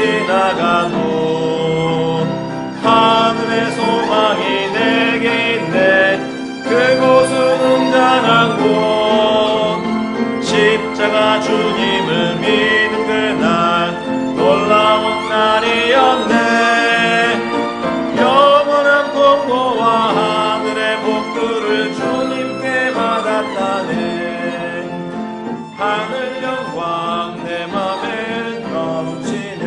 지나가도 하늘의 소망이 내게 있네. 그곳은 웅장한 곳, 십자가 주님을 믿는 그날 놀라운 날이었네. 영원한 공고와 하늘의 복들을 주님께 받았다네. 하늘 영광 내 맘에 넘치네.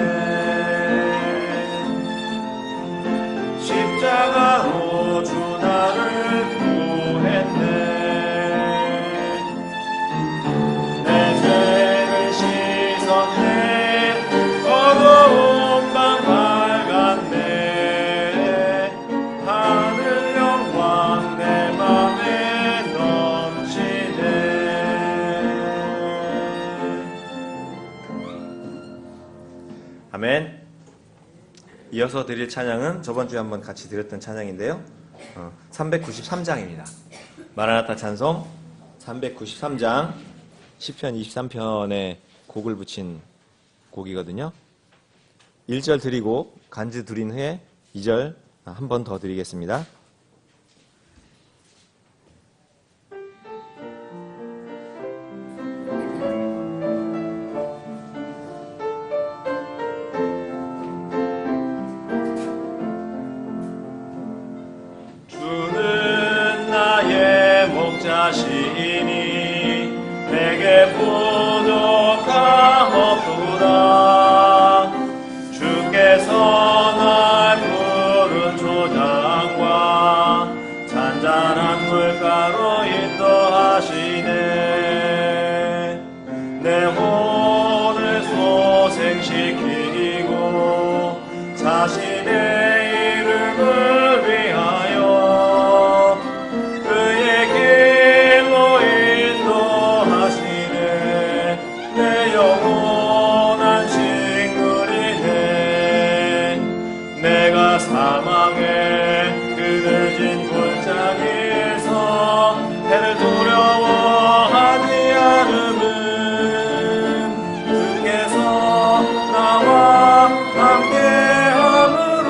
십자가로 주 나를 구했네. 내 죄를 씻었네. 어두운 밤 밝았네. 하늘 영광 내 맘에 넘치네. 아멘. 이어서 드릴 찬양은 저번주에 한번 같이 드렸던 찬양인데요, 393장입니다. 마라나타 찬송 393장, 시편 23편에 곡을 붙인 곡이거든요. 1절 드리고 간주 드린 후에 2절 한 번 더 드리겠습니다. 자신이 내게 부족함 없도다. 주께서 날 푸른 초장과 잔잔한 물가로 인도하시네. 내 혼을 소생시키고 자신의 이름을 위하여 그의 길로 인도하시네. 내 영원한 식물이네. 내가 사망의 그늘진 골짜기에서 해를 두려워하지 않음은 주께서 나와 함께함으로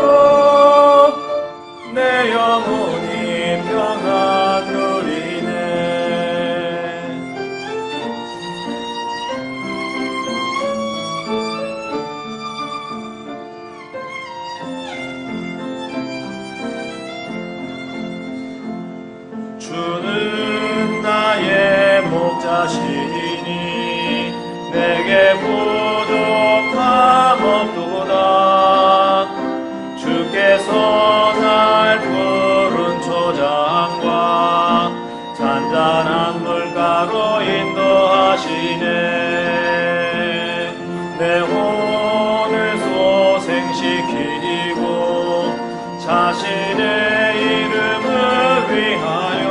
내 영혼이 평안 누리네. 주는 나의 목자시니 내게 부족함 없도다. 주께서 날 푸른 초장과 잔잔한 물가로 인도하시네. 내 혼을 소생시키고 자신의 이름을 위하여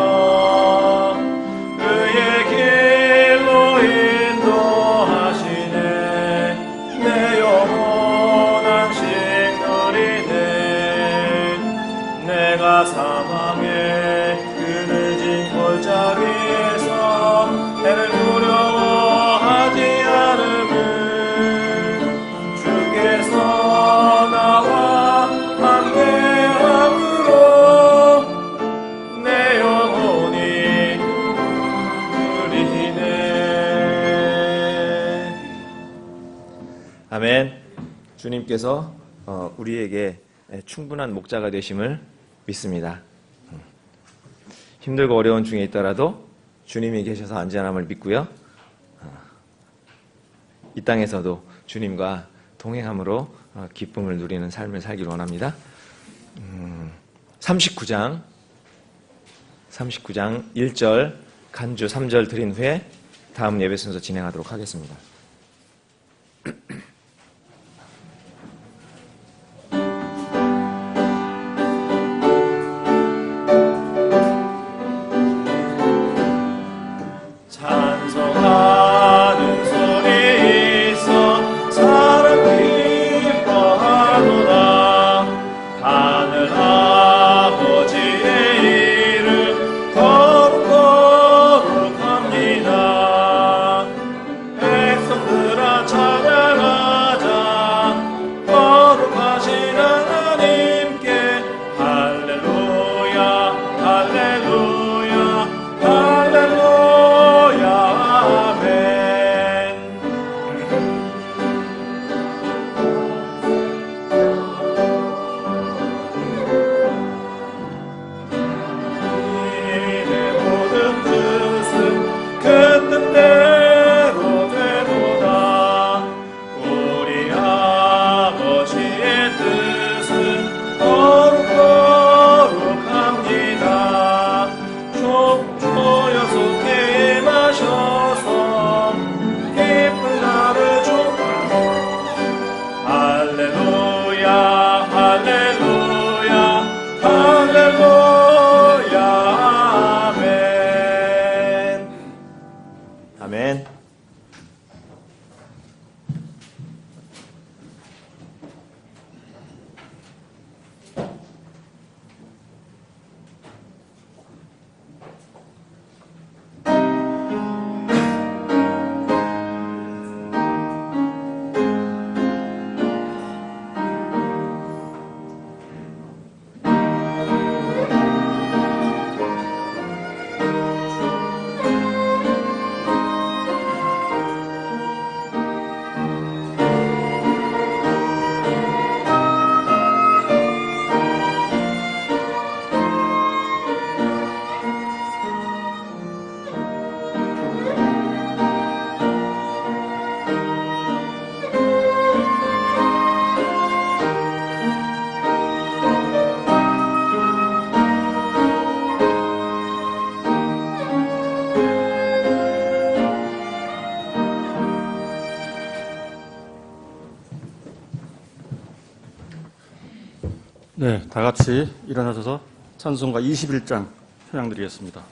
그의 길로 인도하시네. 내 영원한 식물이네. 내가 사망의 그늘진 골짜기에서 해를 두려워하지 않음은 주께서 나와 함께함으로 내 영혼이 누리네. 아멘. 주님께서 우리에게 충분한 목자가 되심을 믿습니다. 힘들고 어려운 중에 있더라도 주님이 계셔서 안전함을 믿고요, 이 땅에서도 주님과 동행함으로 기쁨을 누리는 삶을 살기를 원합니다. 39장 1절 간주 3절 드린 후에 다음 예배 순서 진행하도록 하겠습니다. 찬양하 네, 다 같이 일어나셔서 찬송가 21장 찬양드리겠습니다.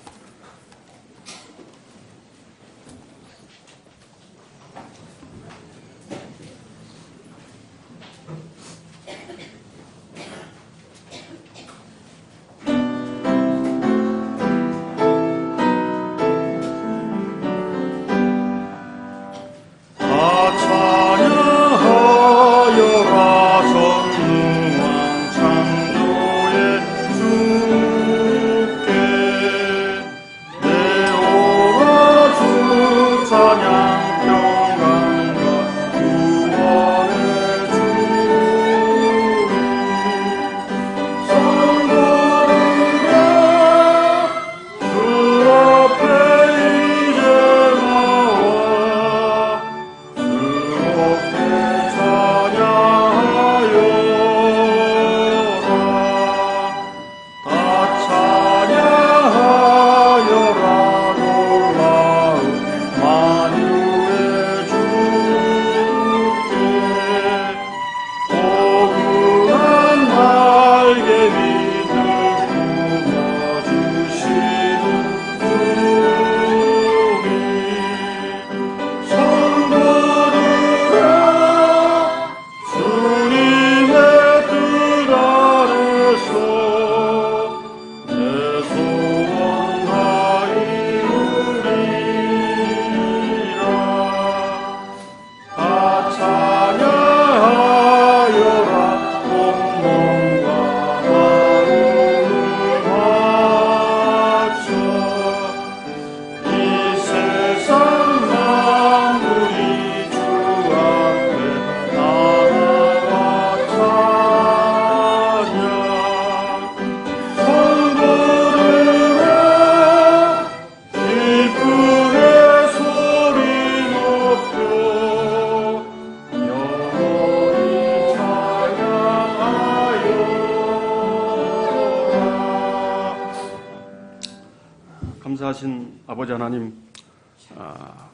감사하신 아버지 하나님,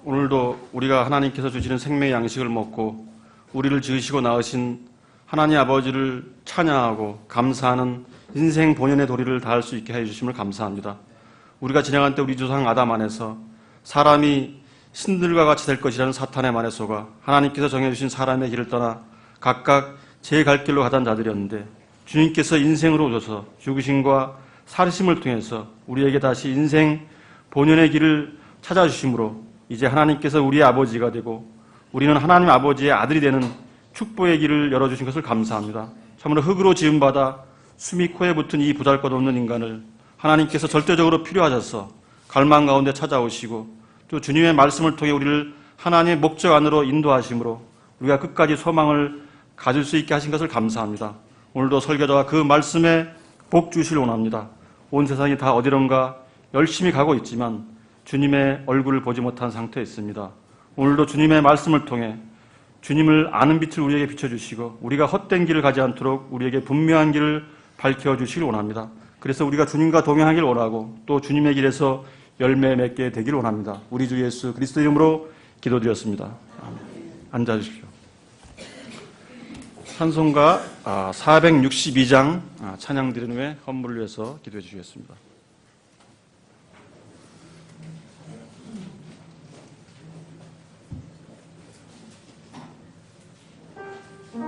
오늘도 우리가 하나님께서 주시는 생명의 양식을 먹고 우리를 지으시고 낳으신 하나님 아버지를 찬양하고 감사하는 인생 본연의 도리를 다할 수 있게 해주심을 감사합니다. 우리가 지나간 때 우리 조상 아담 안에서 사람이 신들과 같이 될 것이라는 사탄의 말에 속아 하나님께서 정해주신 사람의 길을 떠나 각각 제 갈 길로 가던 자들이었는데, 주님께서 인생으로 오셔서 죽으심과 살으심을 통해서 우리에게 다시 인생 본연의 길을 찾아주심으로 이제 하나님께서 우리의 아버지가 되고 우리는 하나님 아버지의 아들이 되는 축복의 길을 열어주신 것을 감사합니다. 참으로 흙으로 지음받아 숨이 코에 붙은 이 보잘것없는 인간을 하나님께서 절대적으로 필요하셔서 갈망 가운데 찾아오시고 또 주님의 말씀을 통해 우리를 하나님의 목적 안으로 인도하심으로 우리가 끝까지 소망을 가질 수 있게 하신 것을 감사합니다. 오늘도 설교자가 그 말씀에 복 주시길 원합니다. 온 세상이 다 어디론가 열심히 가고 있지만 주님의 얼굴을 보지 못한 상태에 있습니다. 오늘도 주님의 말씀을 통해 주님을 아는 빛을 우리에게 비춰주시고 우리가 헛된 길을 가지 않도록 우리에게 분명한 길을 밝혀주시길 원합니다. 그래서 우리가 주님과 동행하길 원하고 또 주님의 길에서 열매 맺게 되길 원합니다. 우리 주 예수 그리스도 이름으로 기도드렸습니다. 아멘. 앉아주십시오. 찬송가 462장 찬양 드린 후에 헌물을 위해서 기도해 주시겠습니다. 주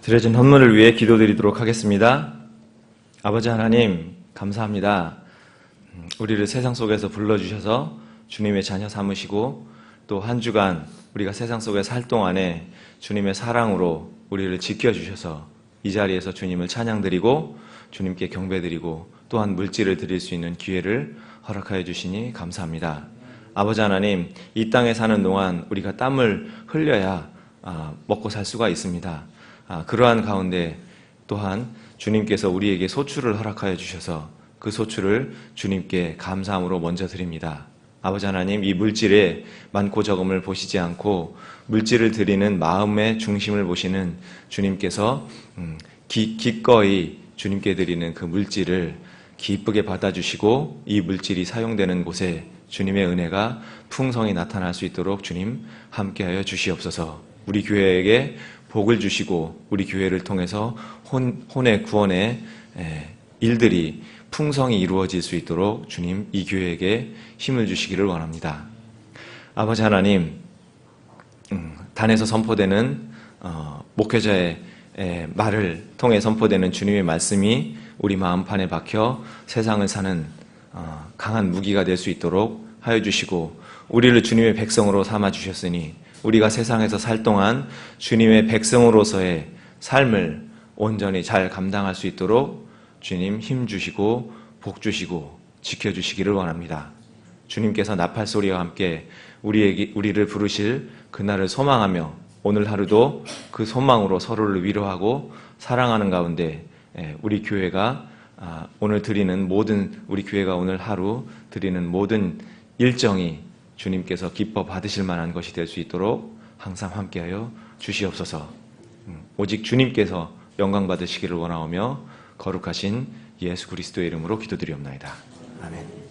드려진 헌물을 위해 기도드리도록 하겠습니다. 아버지 하나님, 감사합니다. 우리를 세상 속에서 불러주셔서 주님의 자녀 삼으시고 또 한 주간 우리가 세상 속에 살 동안에 주님의 사랑으로 우리를 지켜주셔서 이 자리에서 주님을 찬양드리고 주님께 경배드리고 또한 물질을 드릴 수 있는 기회를 허락하여 주시니 감사합니다. 아버지 하나님, 이 땅에 사는 동안 우리가 땀을 흘려야 먹고 살 수가 있습니다. 그러한 가운데 또한 주님께서 우리에게 소출을 허락하여 주셔서 그 소출을 주님께 감사함으로 먼저 드립니다. 아버지 하나님, 이 물질에 많고 적음을 보시지 않고 물질을 드리는 마음의 중심을 보시는 주님께서 기꺼이 주님께 드리는 그 물질을 기쁘게 받아주시고 이 물질이 사용되는 곳에 주님의 은혜가 풍성히 나타날 수 있도록 주님 함께하여 주시옵소서. 우리 교회에게 복을 주시고 우리 교회를 통해서 혼의 구원의 일들이 풍성히 이루어질 수 있도록 주님 이 교회에게 힘을 주시기를 원합니다. 아버지 하나님, 단에서 선포되는 목회자의 말을 통해 선포되는 주님의 말씀이 우리 마음판에 박혀 세상을 사는 강한 무기가 될 수 있도록 하여 주시고 우리를 주님의 백성으로 삼아 주셨으니 우리가 세상에서 살 동안 주님의 백성으로서의 삶을 온전히 잘 감당할 수 있도록 주님 힘 주시고 복 주시고 지켜주시기를 원합니다. 주님께서 나팔소리와 함께 우리를 부르실 그날을 소망하며 오늘 하루도 그 소망으로 서로를 위로하고 사랑하는 가운데 우리 교회가 오늘 드리는 모든 우리 교회가 오늘 하루 드리는 모든 일정이 주님께서 기뻐 받으실 만한 것이 될 수 있도록 항상 함께하여 주시옵소서. 오직 주님께서 영광 받으시기를 원하오며 거룩하신 예수 그리스도의 이름으로 기도드리옵나이다. 아멘.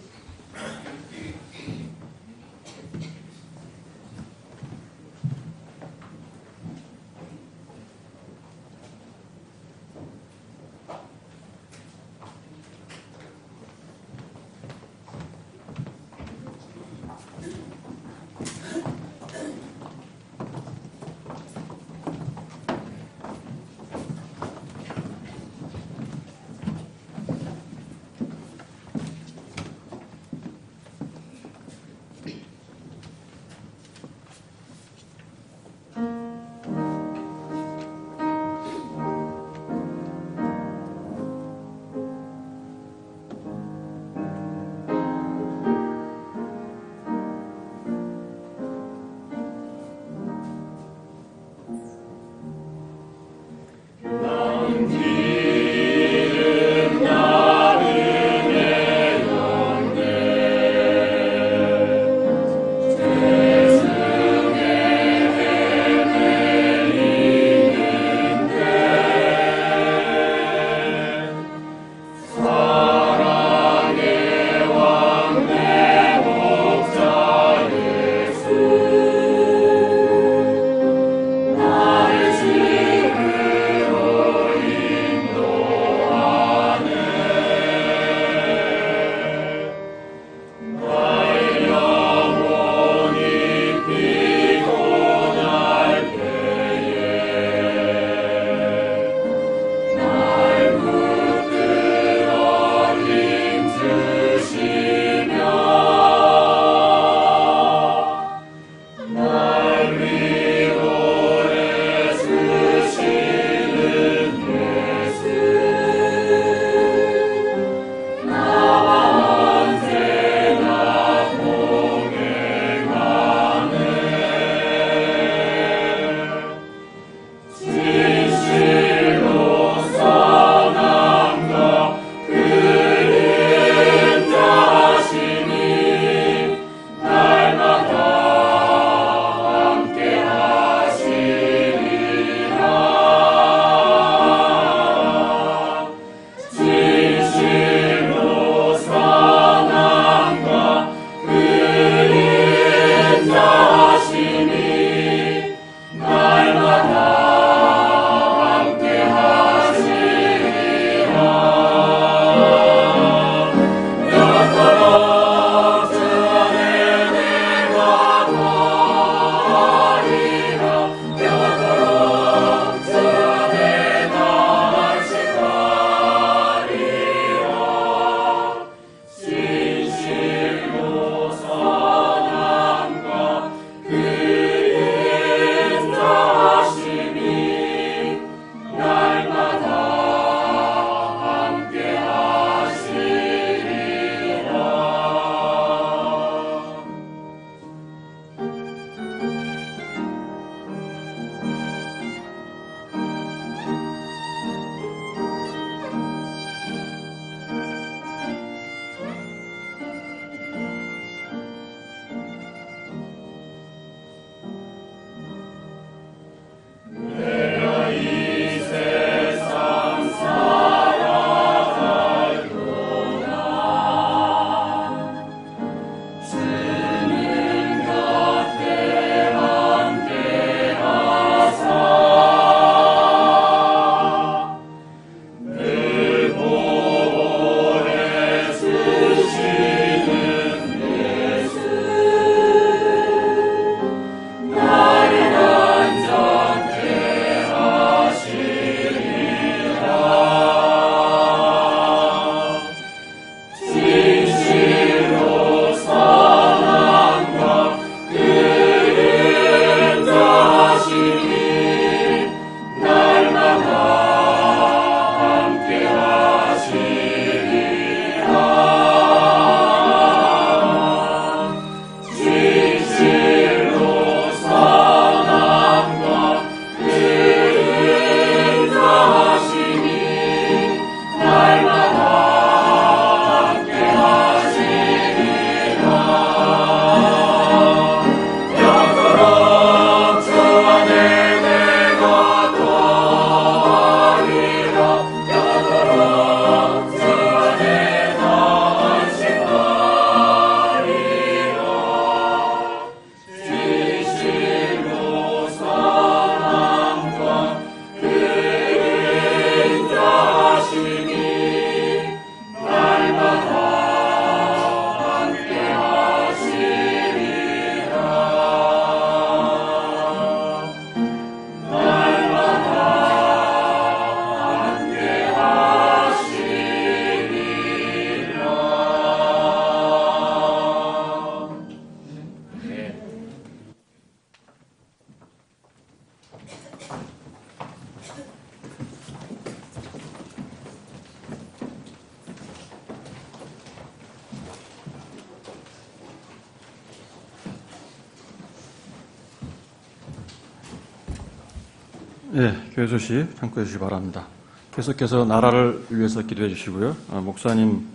예, 교회 소식 참고해 주시기 바랍니다. 계속해서 나라를 위해서 기도해 주시고요. 목사님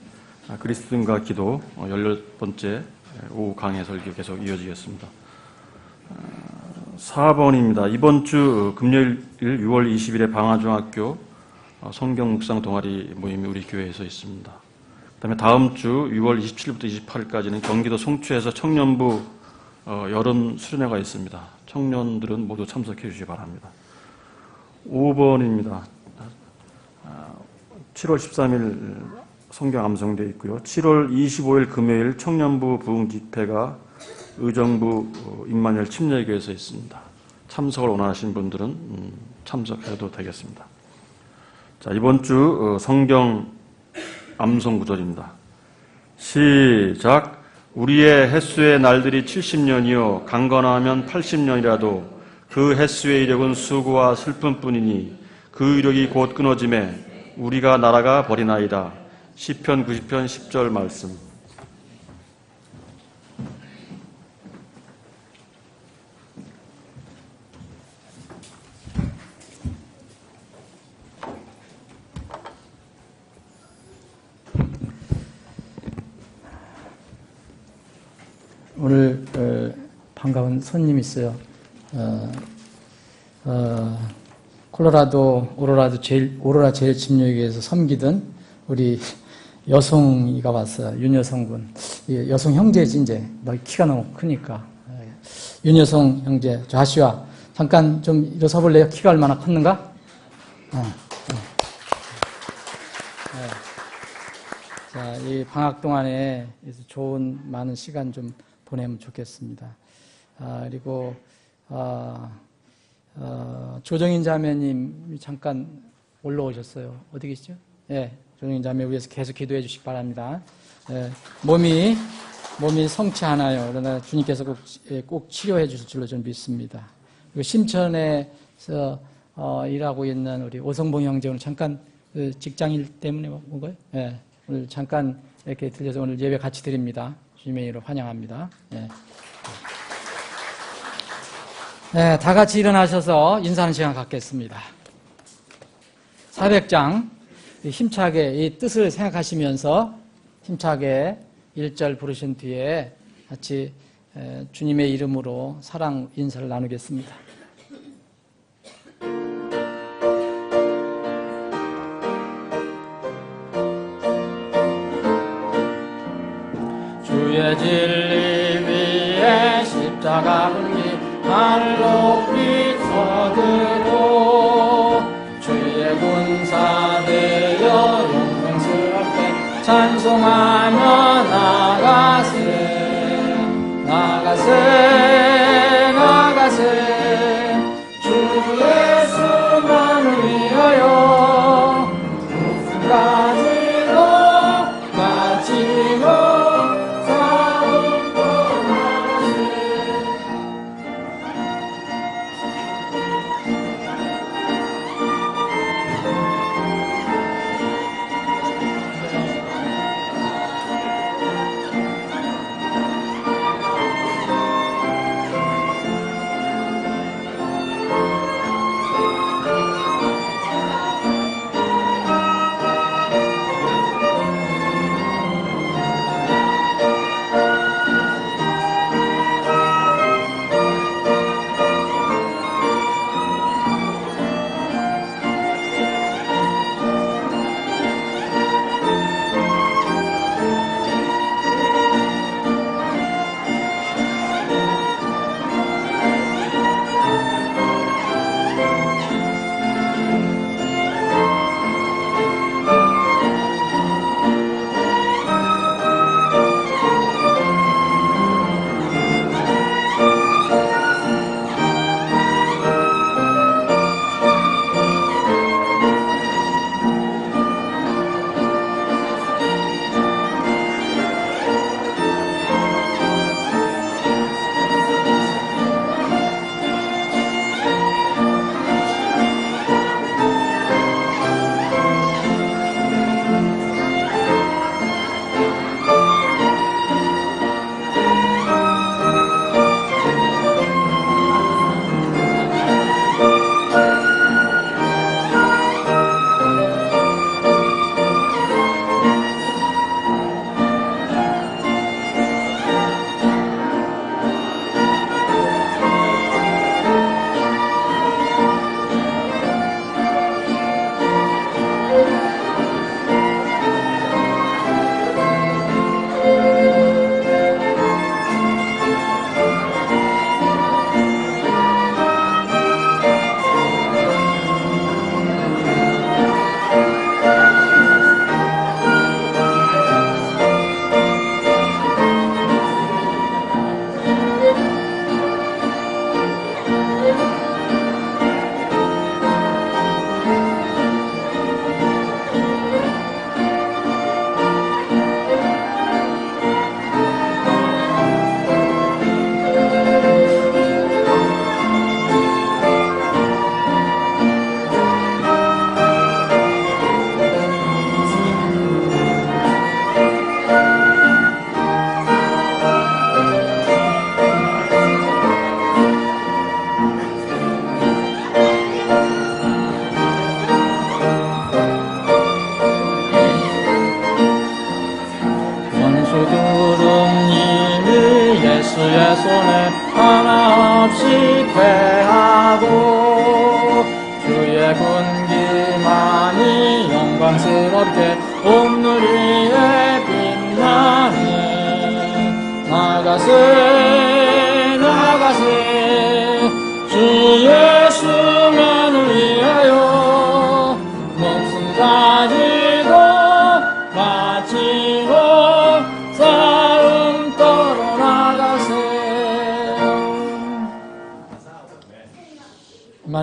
그리스도인과 기도 18번째 오후 강해 설교 계속 이어지겠습니다. 4번입니다. 이번 주 금요일 6월 20일에 방화중학교 성경 묵상 동아리 모임이 우리 교회에서 있습니다. 그다음에 다음 주 6월 27일부터 28일까지는 경기도 송추에서 청년부 여름 수련회가 있습니다. 청년들은 모두 참석해 주시기 바랍니다. 5번입니다. 7월 13일 성경 암송되어 있고요. 7월 25일 금요일 청년부 부흥 집회가 의정부 임마누엘 침례교회에서 있습니다. 참석을 원하시는 분들은 참석해도 되겠습니다. 자, 이번 주 성경 암송 구절입니다. 시작. 우리의 햇수의 날들이 70년이요 강건하면 80년이라도 그 햇수의 이력은 수고와 슬픔뿐이니 그 이력이 곧 끊어짐에 우리가 날아가 버리나이다. 시편 90편 10절 말씀. 오늘 반가운 손님이 있어요. 콜로라도 오로라 제일 침례교회에서 섬기던 우리 여송이가 왔어요. 윤여성 군. 여송 형제지 이제. 너 키가 너무 크니까. 윤여성 형제, 좌시와 잠깐 좀 일어서 볼래요? 키가 얼마나 컸는가? 자, 이 방학 동안에 좋은 많은 시간 좀 보내면 좋겠습니다. 그리고 조정인 자매님 잠깐 올라오셨어요. 어디 계시죠? 예, 조정인 자매 위해서 계속 기도해 주시기 바랍니다. 예, 몸이 성취하나요? 그러나 주님께서 꼭 치료해 주실 줄로 저는 믿습니다. 그리고 심천에서 일하고 있는 우리 오성봉 형제 오늘 잠깐 직장일 때문에 온 거예요? 예, 오늘 잠깐 이렇게 들려서 오늘 예배 같이 드립니다. 주님의 이름으로 환영합니다. 네. 네, 다 같이 일어나셔서 인사하는 시간 갖겠습니다. 400장 힘차게 이 뜻을 생각하시면서 힘차게 1절 부르신 뒤에 같이 주님의 이름으로 사랑 인사를 나누겠습니다. 주의 진리 위에 십자가 물기 하늘 높이 서들고 주의 군사 되어 영광스럽게 찬송하며 나가세 주의 수만을 위하여 가지고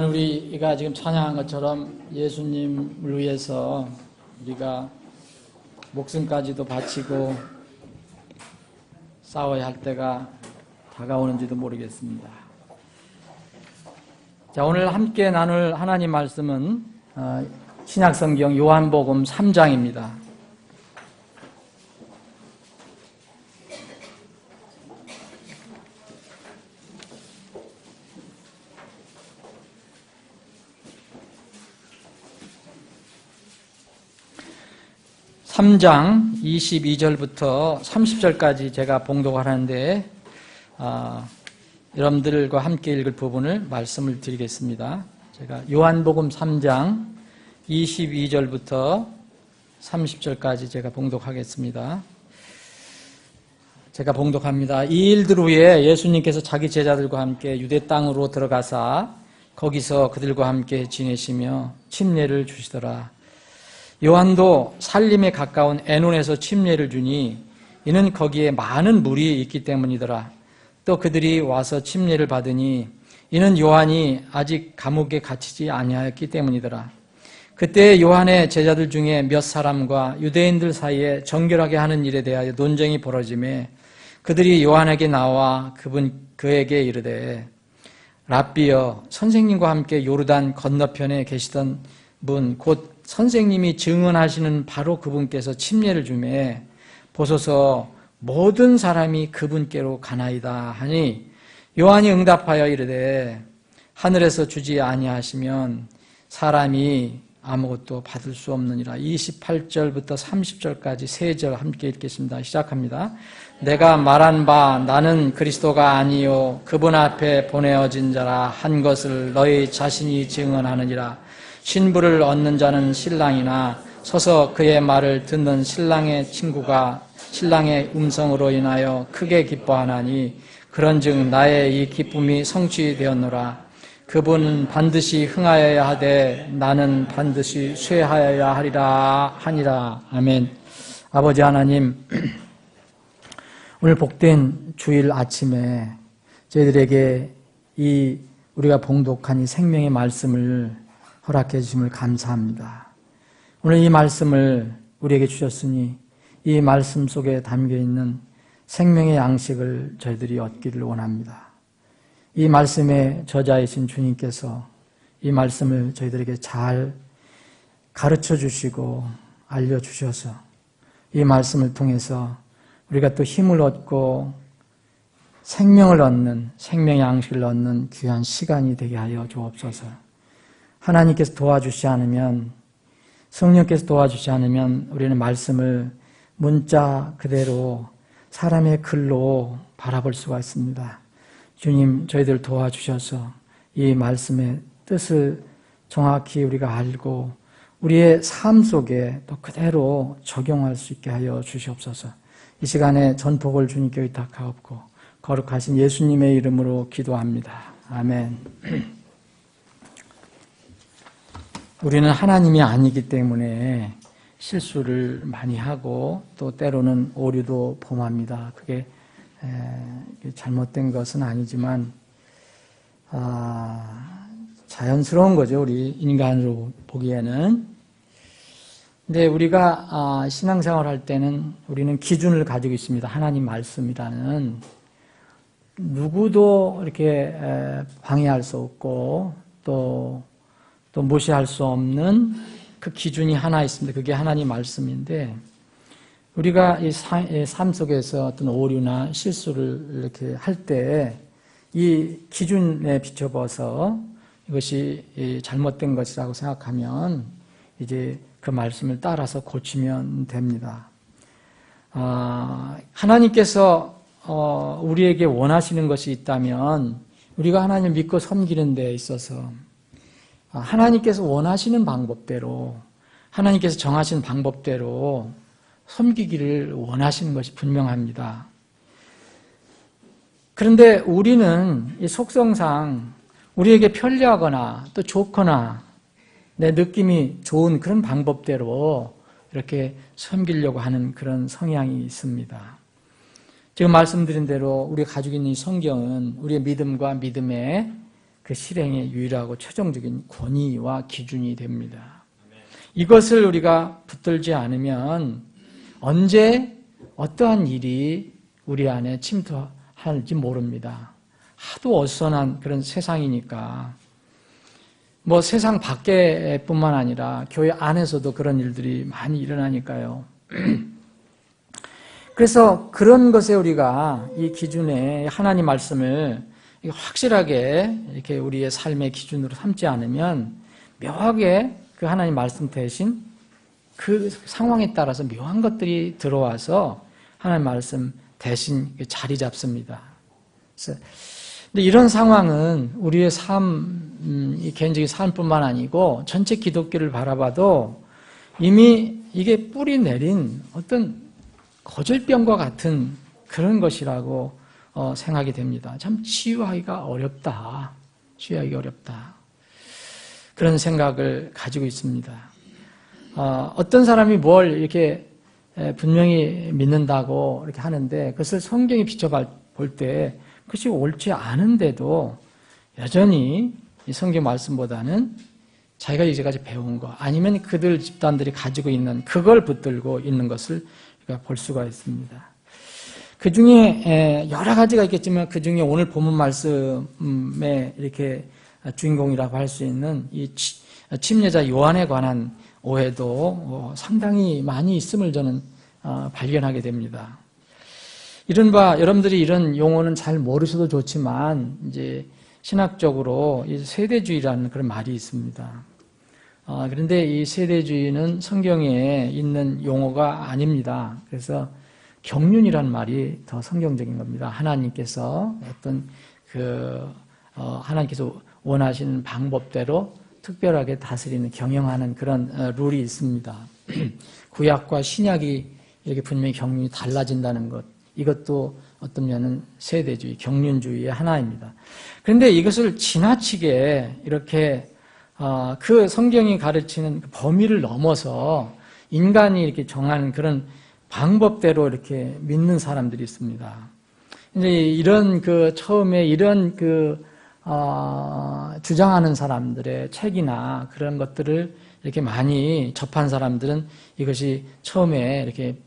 우리가 지금 찬양한 것처럼 예수님을 위해서 우리가 목숨까지도 바치고 싸워야 할 때가 다가오는지도 모르겠습니다. 자, 오늘 함께 나눌 하나님 말씀은 신약성경 요한복음 3장입니다. (3장) 22절부터 30절까지 제가 봉독하는데 여러분들과 함께 읽을 부분을 말씀을 드리겠습니다. 제가 요한복음 3장 22절부터 30절까지 제가 봉독하겠습니다. 제가 봉독합니다. 이 일들 후에 예수님께서 자기 제자들과 함께 유대 땅으로 들어가사 거기서 그들과 함께 지내시며 침례를 주시더라. 요한도 살림에 가까운 에논에서 침례를 주니 이는 거기에 많은 물이 있기 때문이더라. 또 그들이 와서 침례를 받으니 이는 요한이 아직 감옥에 갇히지 아니하였기 때문이더라. 그때 요한의 제자들 중에 몇 사람과 유대인들 사이에 정결하게 하는 일에 대하여 논쟁이 벌어지매 그들이 요한에게 나와 그에게 이르되 랍비여, 선생님과 함께 요르단 건너편에 계시던 분 곧 선생님이 증언하시는 바로 그분께서 침례를 주매 보소서 모든 사람이 그분께로 가나이다 하니 요한이 응답하여 이르되 하늘에서 주지 아니하시면 사람이 아무것도 받을 수 없느니라. 28절부터 30절까지 3절 함께 읽겠습니다. 시작합니다. 내가 말한 바 나는 그리스도가 아니요 그분 앞에 보내어진 자라 한 것을 너희 자신이 증언하느니라. 신부를 얻는 자는 신랑이나 서서 그의 말을 듣는 신랑의 친구가 신랑의 음성으로 인하여 크게 기뻐하나니 그런즉 나의 이 기쁨이 성취되었노라. 그분은 반드시 흥하여야 하되 나는 반드시 쇠하여야 하리라 하니라. 아멘. 아버지 하나님, 오늘 복된 주일 아침에 저희들에게 이 우리가 봉독한 이 생명의 말씀을 허락해 주심을 감사합니다. 오늘 이 말씀을 우리에게 주셨으니 이 말씀 속에 담겨있는 생명의 양식을 저희들이 얻기를 원합니다. 이 말씀의 저자이신 주님께서 이 말씀을 저희들에게 잘 가르쳐 주시고 알려주셔서 이 말씀을 통해서 우리가 또 힘을 얻고 생명을 얻는, 생명의 양식을 얻는 귀한 시간이 되게 하여 주옵소서. 하나님께서 도와주시 않으면, 성령께서 도와주시 않으면 우리는 말씀을 문자 그대로 사람의 글로 바라볼 수가 있습니다. 주님, 저희들 도와주셔서 이 말씀의 뜻을 정확히 우리가 알고 우리의 삶 속에 또 그대로 적용할 수 있게 하여 주시옵소서. 이 시간에 전폭을 주님께 의탁하옵고 거룩하신 예수님의 이름으로 기도합니다. 아멘. 우리는 하나님이 아니기 때문에 실수를 많이 하고 또 때로는 오류도 범합니다. 그게 잘못된 것은 아니지만 자연스러운 거죠. 우리 인간으로 보기에는. 근데 우리가 신앙생활 할 때는 우리는 기준을 가지고 있습니다. 하나님 말씀이라는. 누구도 이렇게 방해할 수 없고 또 무시할 수 없는 그 기준이 하나 있습니다. 그게 하나님 말씀인데 우리가 이 삶 속에서 어떤 오류나 실수를 이렇게 할 때 이 기준에 비춰봐서 이것이 잘못된 것이라고 생각하면 이제 그 말씀을 따라서 고치면 됩니다. 하나님께서 우리에게 원하시는 것이 있다면 우리가 하나님을 믿고 섬기는 데 있어서 하나님께서 원하시는 방법대로 하나님께서 정하신 방법대로 섬기기를 원하시는 것이 분명합니다. 그런데 우리는 이 속성상 우리에게 편리하거나 또 좋거나 내 느낌이 좋은 그런 방법대로 이렇게 섬기려고 하는 그런 성향이 있습니다. 지금 말씀드린 대로 우리가 가지고 있는 이 성경은 우리의 믿음과 믿음의 그 실행의 유일하고 최종적인 권위와 기준이 됩니다. 이것을 우리가 붙들지 않으면 언제 어떠한 일이 우리 안에 침투할지 모릅니다. 하도 어수선한 그런 세상이니까 뭐 세상 밖에뿐만 아니라 교회 안에서도 그런 일들이 많이 일어나니까요. 그래서 그런 것에 우리가 이 기준에 하나님 말씀을 확실하게 이렇게 우리의 삶의 기준으로 삼지 않으면 묘하게 그 하나님 말씀 대신 그 상황에 따라서 묘한 것들이 들어와서 하나님 말씀 대신 자리 잡습니다. 그래서 근데 이런 상황은 우리의 삶, 이 개인적인 삶뿐만 아니고 전체 기독교를 바라봐도 이미 이게 뿌리 내린 어떤 거절병과 같은 그런 것이라고 생각이 됩니다. 참 치유하기가 어렵다. 치유하기가 어렵다. 그런 생각을 가지고 있습니다. 어떤 사람이 뭘 이렇게 분명히 믿는다고 이렇게 하는데 그것을 성경에 비춰볼 때 그것이 옳지 않은데도 여전히 이 성경 말씀보다는 자기가 이제까지 배운 거 아니면 그들 집단들이 가지고 있는 그걸 붙들고 있는 것을 우리가 볼 수가 있습니다. 그 중에 여러 가지가 있겠지만 그 중에 오늘 본문 말씀에 이렇게 주인공이라고 할 수 있는 이 침례자 요한에 관한 오해도 상당히 많이 있음을 저는 발견하게 됩니다. 이른바 여러분들이 이런 용어는 잘 모르셔도 좋지만 이제 신학적으로 이 세대주의라는 그런 말이 있습니다. 그런데 이 세대주의는 성경에 있는 용어가 아닙니다. 그래서 경륜이라는 말이 더 성경적인 겁니다. 하나님께서 어떤 하나님께서 원하시는 방법대로 특별하게 다스리는 경영하는 그런 룰이 있습니다. 구약과 신약이 이렇게 분명히 경륜이 달라진다는 것. 이것도 어떤 면은 세대주의, 경륜주의의 하나입니다. 그런데 이것을 지나치게 이렇게 그 성경이 가르치는 범위를 넘어서 인간이 이렇게 정하는 그런 방법대로 이렇게 믿는 사람들이 있습니다. 이제 이런 처음에 이런 주장하는 사람들의 책이나 그런 것들을 이렇게 많이 접한 사람들은 이것이 처음에 이렇게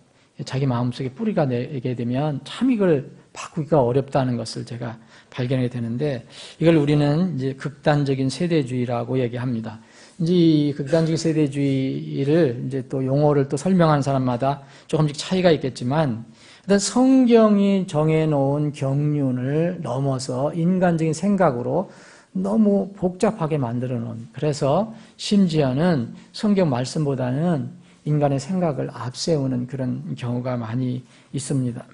자기 마음속에 뿌리가 내게 되면 참 이걸 바꾸기가 어렵다는 것을 제가 발견하게 되는데 이걸 우리는 이제 극단적인 세대주의라고 얘기합니다. 이제 이 극단적인 세대주의를 이제 또 용어를 또 설명하는 사람마다 조금씩 차이가 있겠지만 일단 성경이 정해놓은 경륜을 넘어서 인간적인 생각으로 너무 복잡하게 만들어 놓은 그래서 심지어는 성경 말씀보다는 인간의 생각을 앞세우는 그런 경우가 많이 있습니다.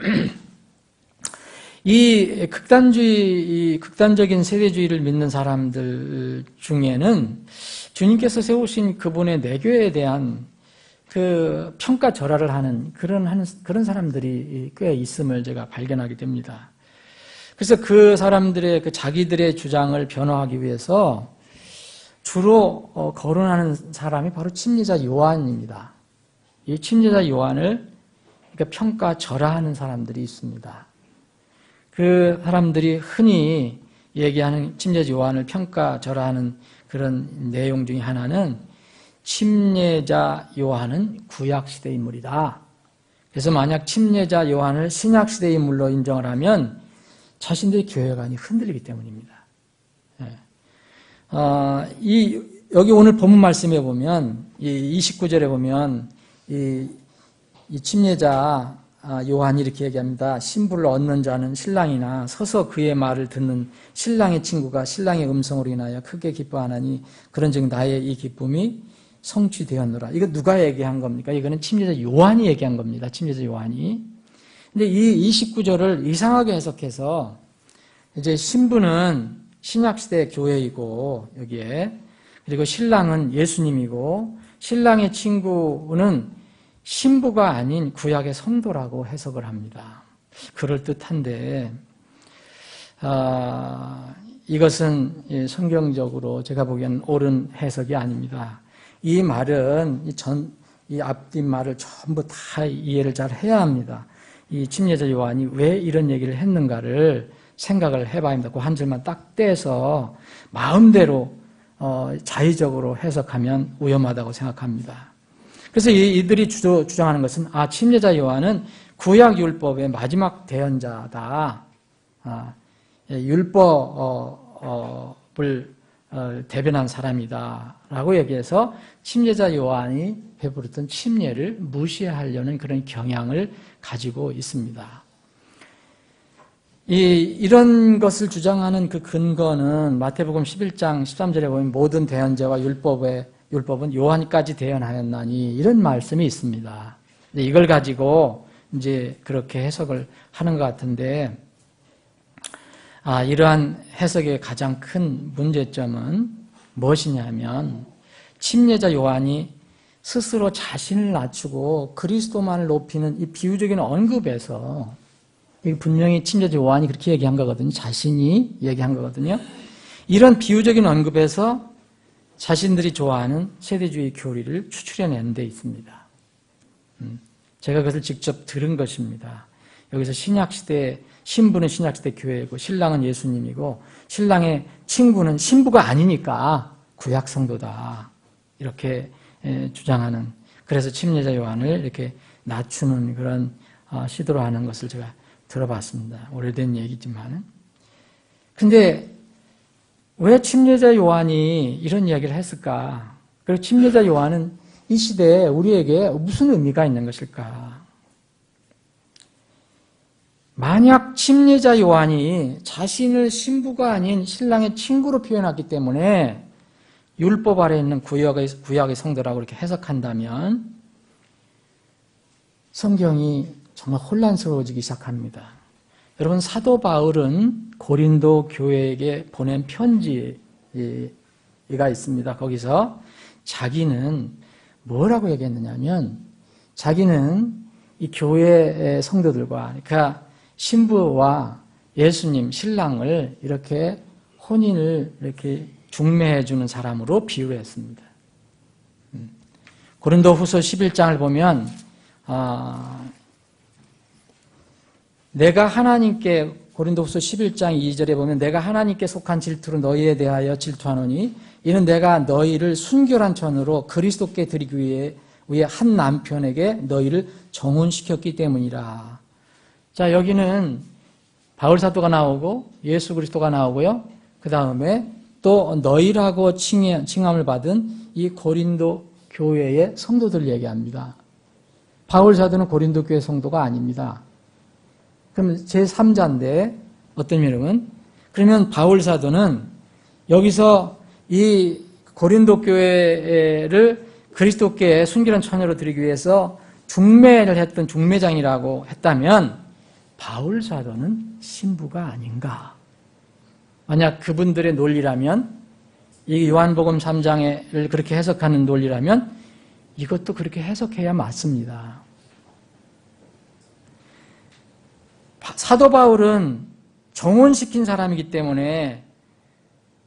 이 극단적인 세대주의를 믿는 사람들 중에는 주님께서 세우신 그분의 내교에 대한 그 평가절하를 하는 그런 사람들이 꽤 있음을 제가 발견하게 됩니다. 그래서 그 사람들의 자기들의 주장을 변호하기 위해서 주로 거론하는 사람이 바로 침례자 요한입니다. 이 침례자 요한을 평가절하하는 사람들이 있습니다. 그 사람들이 흔히 얘기하는 침례자 요한을 평가절하하는 그런 내용 중에 하나는 침례자 요한은 구약시대 인물이다. 그래서 만약 침례자 요한을 신약시대 인물로 인정을 하면 자신들의 교회관이 흔들리기 때문입니다. 여기 오늘 본문 말씀에 보면, 29절에 보면, 이 침례자 요한이 이렇게 얘기합니다. 신부를 얻는 자는 신랑이나 서서 그의 말을 듣는 신랑의 친구가 신랑의 음성으로 인하여 크게 기뻐하나니 그런즉 나의 이 기쁨이 성취되었노라. 이거 누가 얘기한 겁니까? 이거는 침례자 요한이 얘기한 겁니다. 침례자 요한이. 근데 이 29절을 이상하게 해석해서 이제 신부는 신약시대 교회이고 여기에 그리고 신랑은 예수님이고 신랑의 친구는 신부가 아닌 구약의 성도라고 해석을 합니다. 그럴듯한데 이것은 성경적으로 제가 보기에는 옳은 해석이 아닙니다. 이 말은 이 앞뒤 말을 전부 다 이해를 잘 해야 합니다. 이 침례자 요한이 왜 이런 얘기를 했는가를 생각을 해봐야 합니다. 그 한 줄만 딱 떼서 마음대로 자의적으로 해석하면 위험하다고 생각합니다. 그래서 이들이 주장하는 것은 침례자 요한은 구약 율법의 마지막 대언자다. 율법을 대변한 사람이다라고 얘기해서 침례자 요한이 베풀었던 침례를 무시하려는 그런 경향을 가지고 있습니다. 이런 것을 주장하는 그 근거는 마태복음 11장 13절에 보면 모든 대언자와 율법은 요한까지 대언하였나니 이런 말씀이 있습니다. 이걸 가지고 이제 그렇게 해석을 하는 것 같은데 이러한 해석의 가장 큰 문제점은 무엇이냐면 침례자 요한이 스스로 자신을 낮추고 그리스도만을 높이는 이 비유적인 언급에서 분명히 침례자 요한이 그렇게 얘기한 거거든요. 자신이 얘기한 거거든요. 이런 비유적인 언급에서 자신들이 좋아하는 세대주의 교리를 추출해내는 데 있습니다. 제가 그것을 직접 들은 것입니다. 여기서 신약시대 신부는 신약시대 교회이고 신랑은 예수님이고 신랑의 친구는 신부가 아니니까 구약 성도다. 이렇게 주장하는, 그래서 침례자 요한을 이렇게 낮추는 그런 시도를 하는 것을 제가 들어봤습니다. 오래된 얘기지만은. 근데 왜 침례자 요한이 이런 이야기를 했을까? 그리고 침례자 요한은 이 시대에 우리에게 무슨 의미가 있는 것일까? 만약 침례자 요한이 자신을 신부가 아닌 신랑의 친구로 표현했기 때문에 율법 아래 있는 구약의 성도라고 이렇게 해석한다면 성경이 정말 혼란스러워지기 시작합니다. 여러분, 사도 바울은 고린도 교회에게 보낸 편지가 있습니다. 거기서 자기는 뭐라고 얘기했느냐면 자기는 이 교회 성도들과, 그러니까 신부와 예수님, 신랑을 이렇게 혼인을 이렇게 중매해 주는 사람으로 비유를 했습니다. 고린도후서 11장을 보면 내가 하나님께, 고린도후서 11장 2절에 보면 내가 하나님께 속한 질투로 너희에 대하여 질투하노니 이는 내가 너희를 순결한 천으로 그리스도께 드리기 위해 한 남편에게 너희를 정혼시켰기 때문이라. 자, 여기는 바울 사도가 나오고 예수 그리스도가 나오고요. 그 다음에 또 너희라고 칭함을 받은 이 고린도 교회의 성도들 얘기합니다. 바울 사도는 고린도 교회 성도가 아닙니다. 그럼 제3자인데 어떤 면은, 그러면 바울 사도는 여기서 이 고린도 교회를 그리스도께 순결한 처녀로 드리기 위해서 중매를 했던 중매장이라고 했다면 바울 사도는 신부가 아닌가? 만약 그분들의 논리라면, 이 요한복음 3장을 그렇게 해석하는 논리라면 이것도 그렇게 해석해야 맞습니다. 사도 바울은 정혼시킨 사람이기 때문에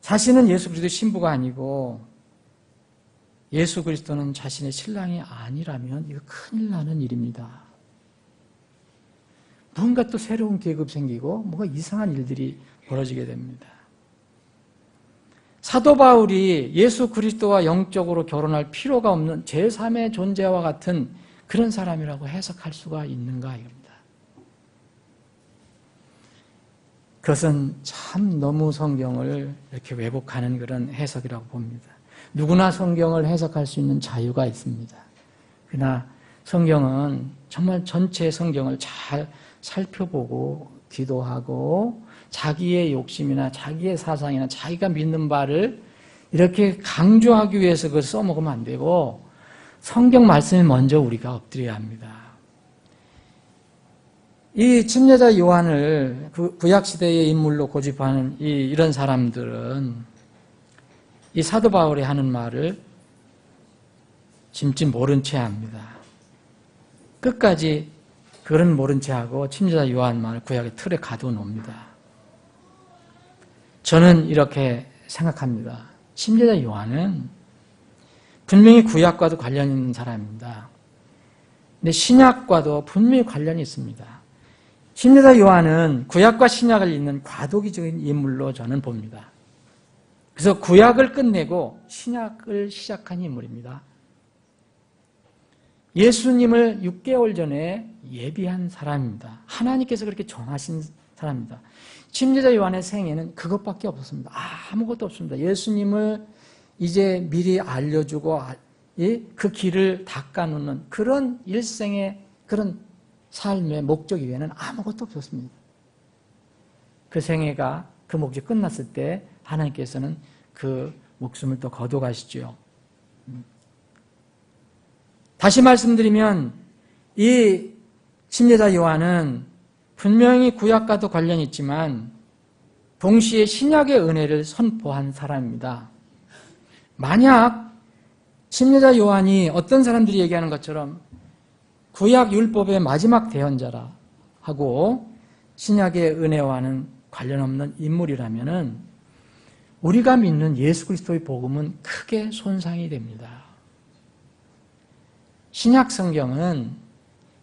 자신은 예수 그리스도의 신부가 아니고 예수 그리스도는 자신의 신랑이 아니라면 이거 큰일 나는 일입니다. 뭔가 또 새로운 계급 생기고 뭔가 이상한 일들이 벌어지게 됩니다. 사도 바울이 예수 그리스도와 영적으로 결혼할 필요가 없는 제3의 존재와 같은 그런 사람이라고 해석할 수가 있는가 이겁니다. 그것은 참 너무 성경을 이렇게 왜곡하는 그런 해석이라고 봅니다. 누구나 성경을 해석할 수 있는 자유가 있습니다. 그러나 성경은 정말 전체 성경을 잘 살펴보고 기도하고 자기의 욕심이나 자기의 사상이나 자기가 믿는 바를 이렇게 강조하기 위해서 그걸 써먹으면 안 되고 성경 말씀에 먼저 우리가 엎드려야 합니다. 이 침례자 요한을 구약시대의 인물로 고집하는 이런 사람들은 이 사도 바울이 하는 말을 짐짓 모른 채 합니다. 끝까지 그런 모른 채 하고 침례자 요한 말을 구약의 틀에 가둬놓습니다. 저는 이렇게 생각합니다. 침례자 요한은 분명히 구약과도 관련 있는 사람입니다. 근데 신약과도 분명히 관련이 있습니다. 침례자 요한은 구약과 신약을 잇는 과도기적인 인물로 저는 봅니다. 그래서 구약을 끝내고 신약을 시작한 인물입니다. 예수님을 6개월 전에 예비한 사람입니다. 하나님께서 그렇게 정하신 사람입니다. 침례자 요한의 생애는 그것밖에 없었습니다. 아무것도 없습니다. 예수님을 이제 미리 알려주고 그 길을 닦아놓는 그런 일생의 그런 삶의 목적 이외에는 아무것도 없었습니다. 그 생애가 그 목적이 끝났을 때 하나님께서는 그 목숨을 또 거둬가시죠. 다시 말씀드리면 이 침례자 요한은 분명히 구약과도 관련이 있지만 동시에 신약의 은혜를 선포한 사람입니다. 만약 침례자 요한이 어떤 사람들이 얘기하는 것처럼 구약 율법의 마지막 대언자라 하고 신약의 은혜와는 관련 없는 인물이라면은 우리가 믿는 예수 그리스도의 복음은 크게 손상이 됩니다. 신약 성경은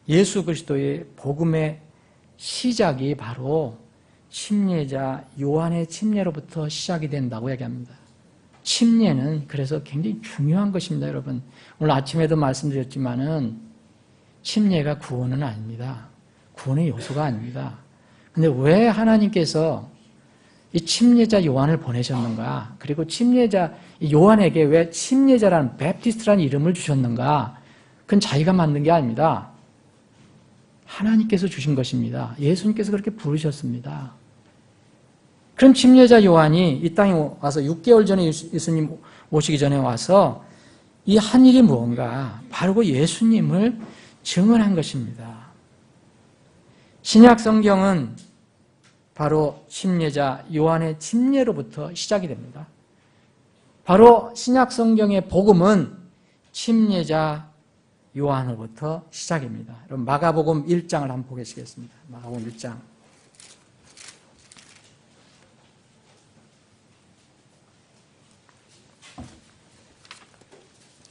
예수 그리스도의 복음의 시작이 바로 침례자 요한의 침례로부터 시작이 된다고 얘기합니다. 침례는 그래서 굉장히 중요한 것입니다, 여러분. 오늘 아침에도 말씀드렸지만은 침례가 구원은 아닙니다. 구원의 요소가 아닙니다. 근데 왜 하나님께서 이 침례자 요한을 보내셨는가? 그리고 침례자 요한에게 왜 침례자라는 베프티스트라는 이름을 주셨는가? 그건 자기가 만든 게 아닙니다. 하나님께서 주신 것입니다. 예수님께서 그렇게 부르셨습니다. 그럼 침례자 요한이 이 땅에 와서 6개월 전에 예수님 오시기 전에 와서 이 한 일이 무언가? 바로 그 예수님을 증언한 것입니다. 신약 성경은 바로 침례자 요한의 침례로부터 시작이 됩니다. 바로 신약 성경의 복음은 침례자 요한으로부터 시작입니다. 여러분 마가복음 1장을 한번 보시겠습니다. 마가복음 1장.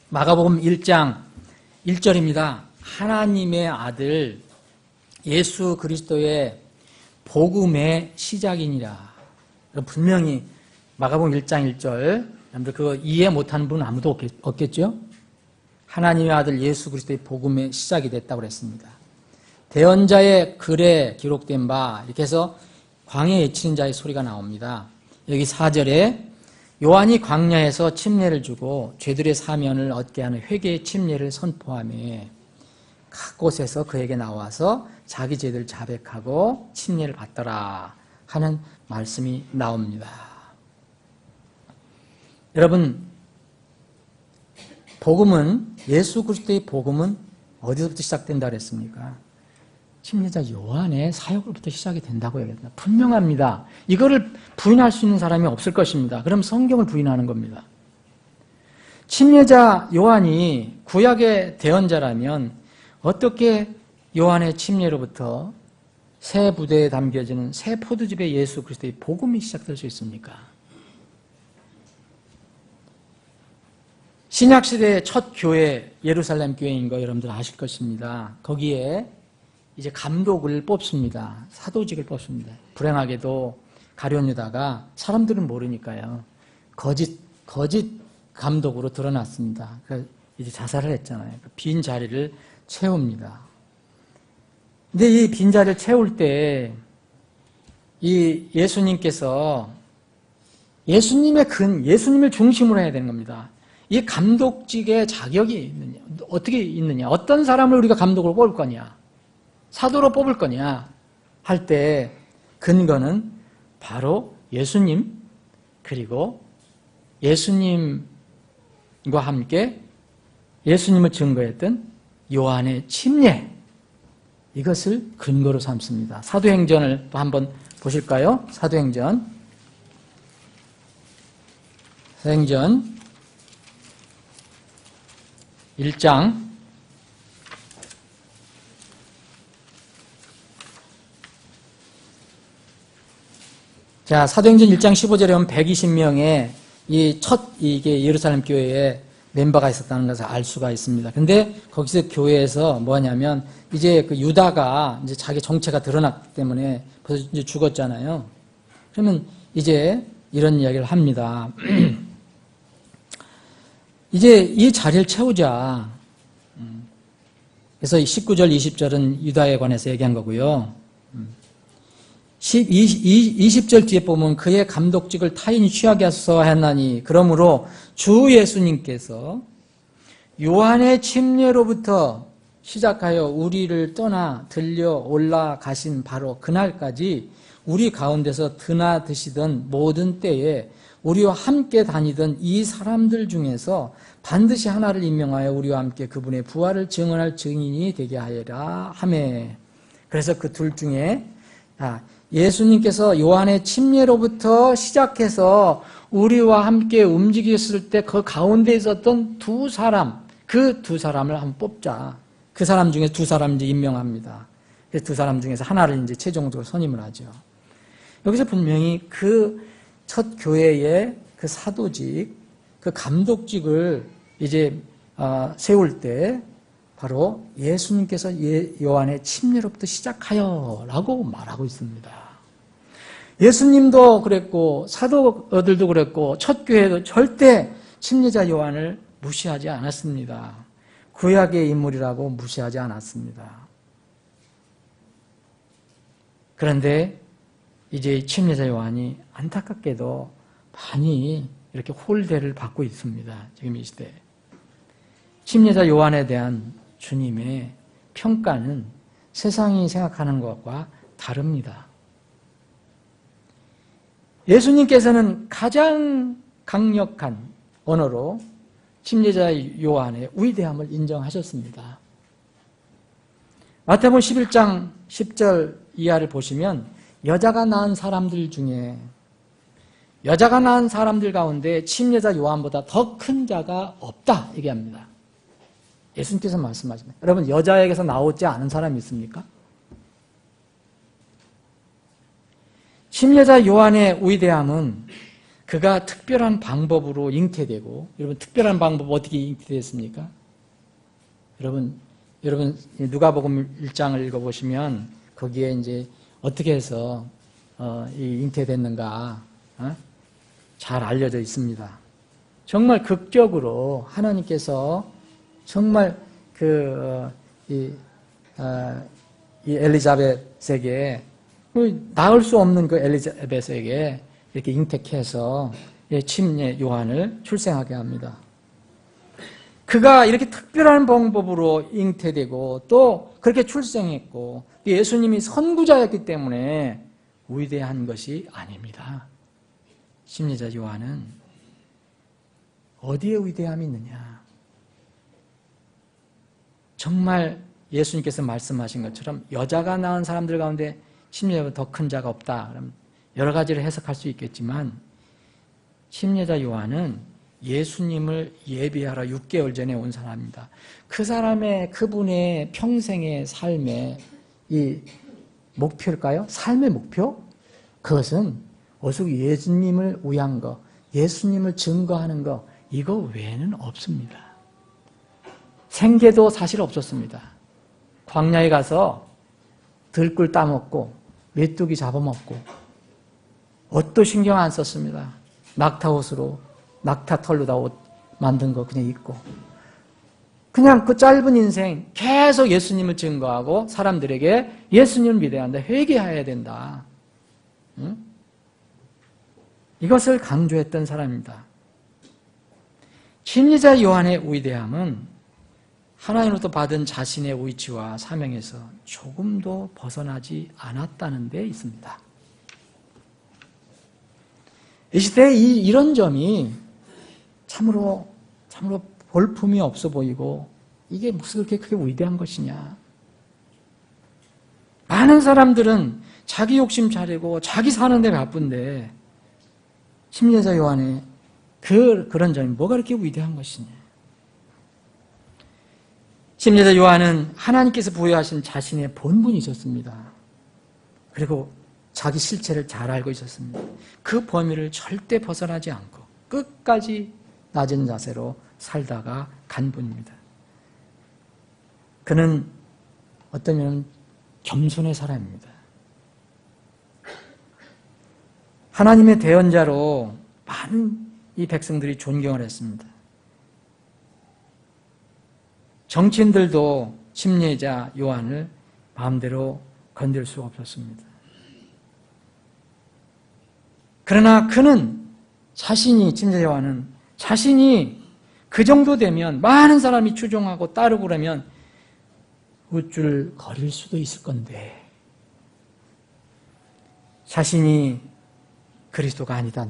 마가복음 1장 1절입니다. 하나님의 아들 예수 그리스도의 복음의 시작이니라. 분명히 마가복음 1장 1절, 여러분들 그거 이해 못하는 분은 아무도 없겠죠? 하나님의 아들 예수 그리스도의 복음의 시작이 됐다고 그랬습니다. 대언자의 글에 기록된 바 이렇게 해서 광야에 외치는 자의 소리가 나옵니다. 여기 4절에 요한이 광야에서 침례를 주고 죄들의 사면을 얻게 하는 회개의 침례를 선포하며 각 곳에서 그에게 나와서 자기 죄를 자백하고 침례를 받더라 하는 말씀이 나옵니다. 여러분, 복음은 예수 그리스도의 복음은 어디서부터 시작된다 그랬습니까? 침례자 요한의 사역으로부터 시작이 된다고 얘기합니다. 분명합니다. 이거를 부인할 수 있는 사람이 없을 것입니다. 그럼 성경을 부인하는 겁니다. 침례자 요한이 구약의 대언자라면 어떻게 요한의 침례로부터 새 부대에 담겨지는 새 포도즙의 예수 그리스도의 복음이 시작될 수 있습니까? 신약시대의 첫 교회, 예루살렘 교회인 거 여러분들 아실 것입니다. 거기에 이제 감독을 뽑습니다. 사도직을 뽑습니다. 불행하게도 가룟 유다가 사람들은 모르니까요. 거짓 감독으로 드러났습니다. 그래서 이제 자살을 했잖아요. 빈 자리를 채웁니다. 근데 이 빈자리를 채울 때 이 예수님께서 예수님을 중심으로 해야 되는 겁니다. 이 감독직의 자격이 있느냐, 어떻게 있느냐, 어떤 사람을 우리가 감독으로 뽑을 거냐, 사도로 뽑을 거냐 할 때 근거는 바로 예수님, 그리고 예수님과 함께 예수님을 증거했던 요한의 침례, 이것을 근거로 삼습니다. 사도행전을 또 한번 보실까요? 사도행전 1장 자, 사도행전 1장 15절에 보면 120명의 이게 예루살렘 교회에 멤버가 있었다는 것을 알 수가 있습니다. 근데 거기서 교회에서 뭐냐면 이제 그 유다가 이제 자기 정체가 드러났기 때문에 벌써 이제 죽었잖아요. 그러면 이제 이런 이야기를 합니다. 이제 이 자리를 채우자. 그래서 19절, 20절은 유다에 관해서 얘기한 거고요. 20절 뒤에 보면 그의 감독직을 타인이 취하게 하소서 하였나니 그러므로 주 예수님께서 요한의 침례로부터 시작하여 우리를 떠나 들려 올라가신 바로 그날까지 우리 가운데서 드나드시던 모든 때에 우리와 함께 다니던 이 사람들 중에서 반드시 하나를 임명하여 우리와 함께 그분의 부활을 증언할 증인이 되게 하여라 하매. 그래서 그 둘 중에 예수님께서 요한의 침례로부터 시작해서 우리와 함께 움직였을 때 그 가운데 있었던 두 사람, 그 두 사람을 한번 뽑자. 그 사람 중에 두 사람 이제 임명합니다. 그래서 두 사람 중에서 하나를 이제 최종적으로 선임을 하죠. 여기서 분명히 그 첫 교회의 그 사도직, 그 감독직을 이제 세울 때 바로 예수님께서 요한의 침례로부터 시작하여라고 말하고 있습니다. 예수님도 그랬고 사도들도 그랬고 첫 교회도 절대 침례자 요한을 무시하지 않았습니다. 구약의 인물이라고 무시하지 않았습니다. 그런데 이제 침례자 요한이 안타깝게도 많이 이렇게 홀대를 받고 있습니다. 지금 이 시대에. 침례자 요한에 대한 주님의 평가는 세상이 생각하는 것과 다릅니다. 예수님께서는 가장 강력한 언어로 침례자 요한의 위대함을 인정하셨습니다. 마태복음 11장 10절 이하를 보시면 여자가 낳은 사람들 중에 여자가 낳은 사람들 가운데 침례자 요한보다 더 큰 자가 없다 얘기합니다. 예수님께서 말씀하십니다. 여러분 여자에게서 나오지 않은 사람이 있습니까? 침례자 요한의 위대함은 그가 특별한 방법으로 잉태되고, 여러분 특별한 방법 어떻게 잉태됐습니까? 여러분 누가복음 1장을 읽어보시면 거기에 이제 어떻게 해서 이 잉태됐는가 잘 알려져 있습니다. 정말 극적으로 하나님께서 정말 이 엘리자벳에게 낳을 수 없는 그 엘리자벳에게 이렇게 잉태해서 침례 요한을 출생하게 합니다. 그가 이렇게 특별한 방법으로 잉태되고 또 그렇게 출생했고 예수님이 선구자였기 때문에 위대한 것이 아닙니다. 침례자 요한은 어디에 위대함이 있느냐? 정말 예수님께서 말씀하신 것처럼 여자가 낳은 사람들 가운데 침례자보다 더 큰 자가 없다. 그럼 여러 가지를 해석할 수 있겠지만 침례자 요한은 예수님을 예비하러 6개월 전에 온 사람입니다. 그분의 평생의 삶의 이 목표일까요? 삶의 목표? 그것은 오직 예수님을 위한 거, 예수님을 증거하는 거, 이거 외에는 없습니다. 생계도 사실 없었습니다. 광야에 가서 들꿀 따먹고 메뚜기 잡아먹고 옷도 신경 안 썼습니다. 낙타 옷으로 낙타 털로 다 옷 만든 거 그냥 입고 그냥 그 짧은 인생 계속 예수님을 증거하고 사람들에게 예수님을 믿어야 한다. 회개해야 된다. 응? 이것을 강조했던 사람입니다. 침례자 요한의 위대함은 하나님으로부터 받은 자신의 위치와 사명에서 조금도 벗어나지 않았다는 데 있습니다. 이 시대에 이런 점이 참으로 볼품이 없어 보이고 이게 무슨 그렇게 크게 위대한 것이냐. 많은 사람들은 자기 욕심 차리고 자기 사는 데 바쁜데 침례자 요한의 그런 점이 뭐가 그렇게 위대한 것이냐. 침례자 요한은 하나님께서 부여하신 자신의 본분이 있었습니다. 그리고 자기 실체를 잘 알고 있었습니다. 그 범위를 절대 벗어나지 않고 끝까지 낮은 자세로 살다가 간 분입니다. 그는 어떤 면은 겸손의 사람입니다. 하나님의 대언자로 많은 이 백성들이 존경을 했습니다. 정치인들도 침례자 요한을 마음대로 건들 수 없었습니다. 그러나 그는 자신이, 침례자 요한은 자신이 그 정도 되면 많은 사람이 추종하고 따르고 그러면 우쭐거릴 수도 있을 건데 자신이 그리스도가 아니다.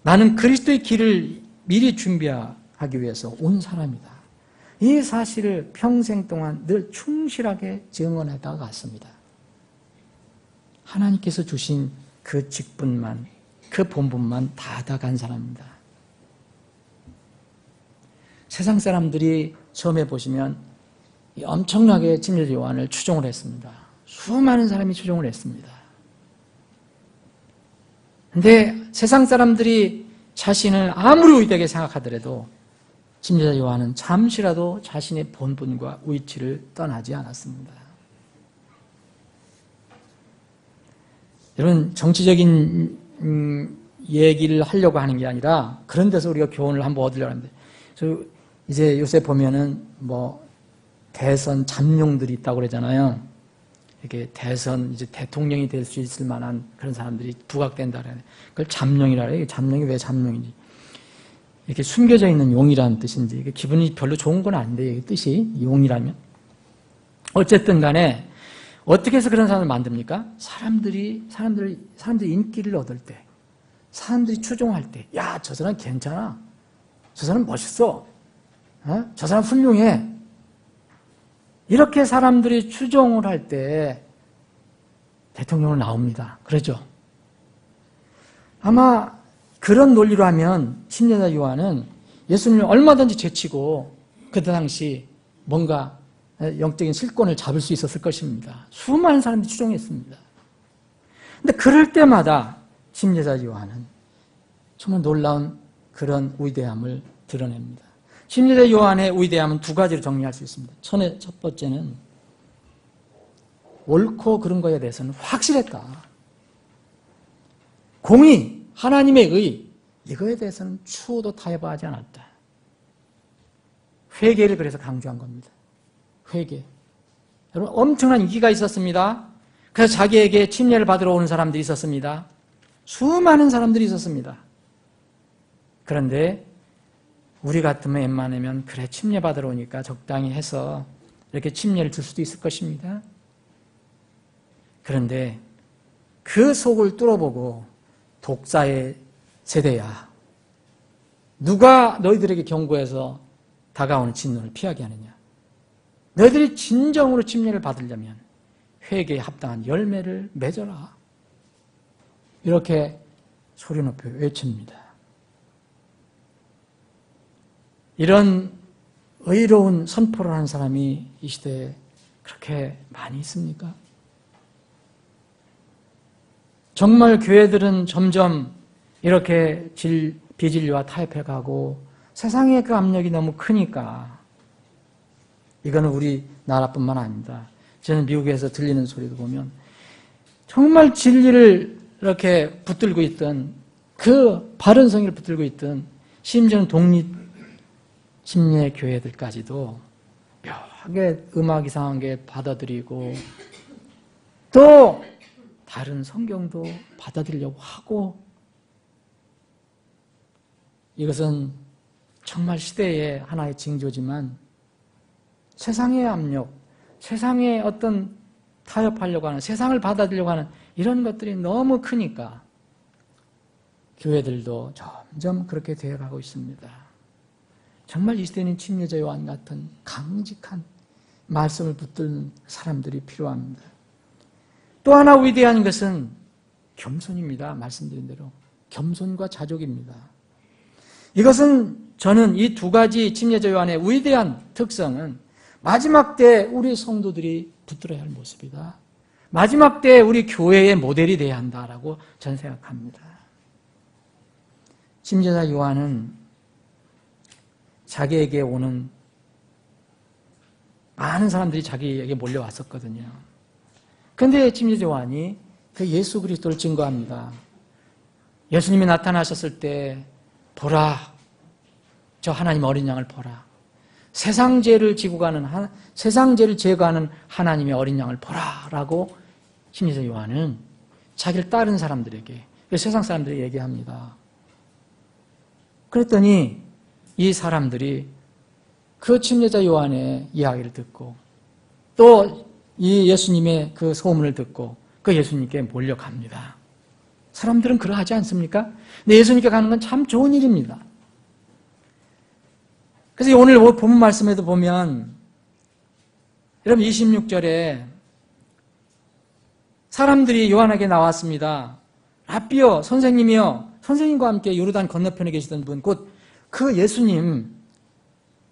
나는 그리스도의 길을 미리 준비하기 위해서 온 사람이다. 이 사실을 평생 동안 늘 충실하게 증언하다가 갔습니다. 하나님께서 주신 그 직분만, 그 본분만 다하다간 사람입니다. 세상 사람들이 처음에 보시면 엄청나게 침례자 요한을 추종을 했습니다. 수많은 사람이 추종을 했습니다. 근데 세상 사람들이 자신을 아무리 위대하게 생각하더라도 침례자 요한은 잠시라도 자신의 본분과 위치를 떠나지 않았습니다. 여러분, 정치적인 얘기를 하려고 하는 게 아니라 그런 데서 우리가 교훈을 한번 얻으려고 하는데, 이제 요새 보면은 대선 잠룡들이 있다고 그러잖아요. 이렇게 대선 이제 대통령이 될 수 있을 만한 그런 사람들이 부각된다 그래요. 그걸 잠룡이라 그래요. 잠룡이 왜 잠룡인지. 이렇게 숨겨져 있는 용이라는 뜻인지, 이게 기분이 별로 좋은 건 아닌데, 뜻이 용이라면. 어쨌든 간에 어떻게 해서 그런 사람을 만듭니까? 사람들이 인기를 얻을 때, 사람들이 추종할 때, 야, 저 사람 괜찮아. 저 사람 멋있어. 저 사람 훌륭해. 이렇게 사람들이 추종을 할 때 대통령으로 나옵니다. 그렇죠? 아마 그런 논리로 하면 침례자 요한은 예수님을 얼마든지 제치고 그때 당시 뭔가 영적인 실권을 잡을 수 있었을 것입니다. 수많은 사람들이 추종했습니다. 근데 그럴 때마다 침례자 요한은 정말 놀라운 그런 위대함을 드러냅니다. 침례자 요한의 위대함은 두 가지로 정리할 수 있습니다. 첫 번째는 옳고 그른 거에 대해서는 확실했다. 공의, 하나님의 의, 이거에 대해서는 추호도 타협하지 않았다. 회개를 그래서 강조한 겁니다. 회개. 여러분, 엄청난 인기가 있었습니다. 그래서 자기에게 침례를 받으러 오는 사람들이 있었습니다. 수많은 사람들이 있었습니다. 그런데 우리 같으면 웬만하면 그래, 침례 받으러 오니까 적당히 해서 이렇게 침례를 줄 수도 있을 것입니다. 그런데 그 속을 뚫어보고 독사의 세대야, 누가 너희들에게 경고해서 다가오는 진노를 피하게 하느냐? 너희들이 진정으로 침례를 받으려면 회개에 합당한 열매를 맺어라. 이렇게 소리 높여 외칩니다. 이런 의로운 선포를 하는 사람이 이 시대에 그렇게 많이 있습니까? 정말 교회들은 점점 이렇게 비진리와 타협해가고 세상의 그 압력이 너무 크니까, 이거는 우리나라뿐만 아닙니다. 저는 미국에서 들리는 소리도 보면 정말 진리를 이렇게 붙들고 있던, 그 바른 성의를 붙들고 있던, 심지어는 독립 침례 교회들까지도 묘하게 음악 이상한 게 받아들이고 또 다른 성경도 받아들이려고 하고, 이것은 정말 시대의 하나의 징조지만 세상의 압력, 세상의 어떤 타협하려고 하는, 세상을 받아들이려고 하는 이런 것들이 너무 크니까 교회들도 점점 그렇게 되어가고 있습니다. 정말 이 시대는 침례자 요한 같은 강직한 말씀을 붙드는 사람들이 필요합니다. 또 하나 위대한 것은 겸손입니다. 말씀드린 대로 겸손과 자족입니다. 이것은 저는 이 두 가지 침례자 요한의 위대한 특성은 마지막 때 우리 성도들이 붙들어야 할 모습이다. 마지막 때 우리 교회의 모델이 되어야 한다라고 저는 생각합니다. 침례자 요한은 자기에게 오는 많은 사람들이 자기에게 몰려왔었거든요. 그런데 침례자 요한이 그 예수 그리스도를 증거합니다. 예수님이 나타나셨을 때 보라, 저 하나님 어린 양을 보라. 세상 죄를 지고 가는 세상 죄를 제거하는 하나님의 어린 양을 보라라고 침례자 요한은 자기를 따른 사람들에게, 세상 사람들에게 얘기합니다. 그랬더니 이 사람들이 그 침례자 요한의 이야기를 듣고 또 이 예수님의 그 소문을 듣고 그 예수님께 몰려갑니다. 사람들은 그러하지 않습니까? 근데 예수님께 가는 건 참 좋은 일입니다. 그래서 오늘 본문 말씀에도 보면 여러분 26절에 사람들이 요한에게 나왔습니다. 라삐요, 선생님이요. 선생님과 함께 요르단 건너편에 계시던 분, 곧 그 예수님,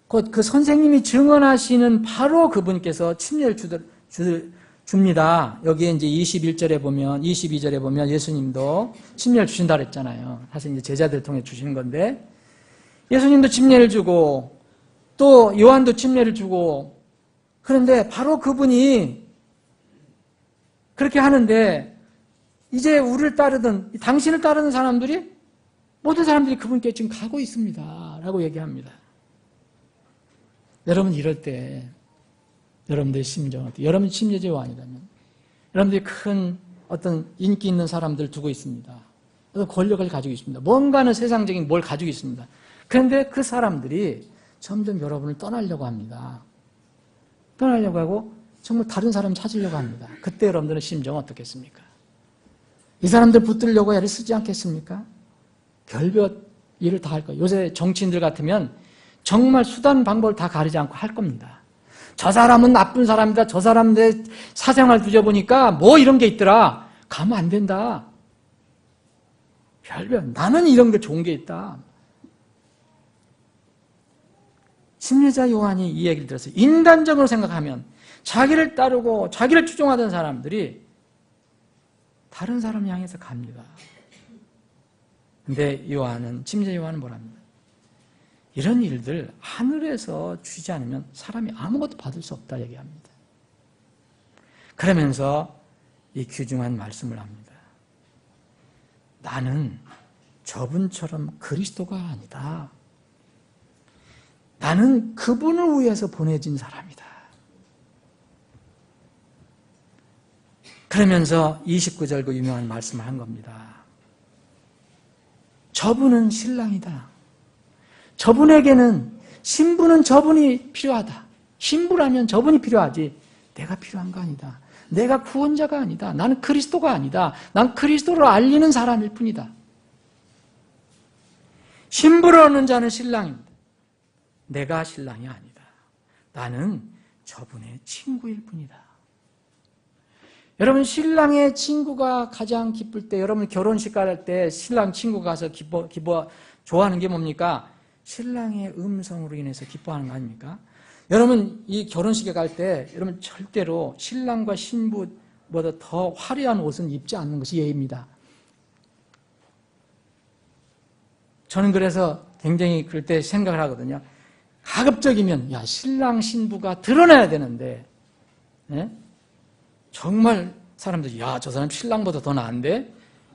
곧 그 선생님이 증언하시는 바로 그분께서 침례를 줍니다. 여기에 이제 21절에 보면, 22절에 보면 예수님도 침례를 주신다 그랬잖아요. 사실 이제 제자들 통해 주시는 건데, 예수님도 침례를 주고, 또 요한도 침례를 주고, 그런데 바로 그분이 그렇게 하는데, 이제 우리를 따르던, 당신을 따르는 사람들이, 모든 사람들이 그분께 지금 가고 있습니다. 라고 얘기합니다. 여러분, 이럴 때, 여러분들의 심정은 어때요? 여러분 침례자 요한이라면, 여러분들이 큰 어떤 인기 있는 사람들 두고 있습니다. 어떤 권력을 가지고 있습니다. 뭔가는 세상적인 뭘 가지고 있습니다. 그런데 그 사람들이 점점 여러분을 떠나려고 합니다. 떠나려고 하고, 정말 다른 사람 찾으려고 합니다. 그때 여러분들의 심정은 어떻겠습니까? 이 사람들 붙들려고 애를 쓰지 않겠습니까? 별별 일을 다 할 거예요. 요새 정치인들 같으면 정말 수단 방법을 다 가리지 않고 할 겁니다. 저 사람은 나쁜 사람이다. 저 사람들 사생활 뒤져보니까 뭐 이런 게 있더라. 가면 안 된다. 별별. 나는 이런 게 좋은 게 있다. 침례자 요한이 이 얘기를 들었어요. 인간적으로 생각하면 자기를 따르고 자기를 추종하던 사람들이 다른 사람 향해서 갑니다. 근데 요한은, 침례자 요한은 뭐랍니까? 이런 일들 하늘에서 주지 않으면 사람이 아무것도 받을 수 없다 얘기합니다. 그러면서 이 귀중한 말씀을 합니다. 나는 저분처럼 그리스도가 아니다. 나는 그분을 위해서 보내진 사람이다. 그러면서 29절 그 유명한 말씀을 한 겁니다. 저분은 신랑이다. 저분에게는 신부는 저분이 필요하다. 신부라면 저분이 필요하지. 내가 필요한 거 아니다. 내가 구원자가 아니다. 나는 그리스도가 아니다. 난 그리스도를 알리는 사람일 뿐이다. 신부를 얻는 자는 신랑입니다. 내가 신랑이 아니다. 나는 저분의 친구일 뿐이다. 여러분, 신랑의 친구가 가장 기쁠 때, 여러분 결혼식 갈 때 신랑 친구가 가서 좋아하는 게 뭡니까? 신랑의 음성으로 인해서 기뻐하는 거 아닙니까? 여러분, 이 결혼식에 갈 때, 여러분 절대로 신랑과 신부보다 더 화려한 옷은 입지 않는 것이 예의입니다. 저는 그래서 굉장히 그럴 때 생각을 하거든요. 가급적이면, 야, 신랑, 신부가 드러나야 되는데, 네? 정말 사람들이, 야, 저 사람 신랑보다 더 나은데?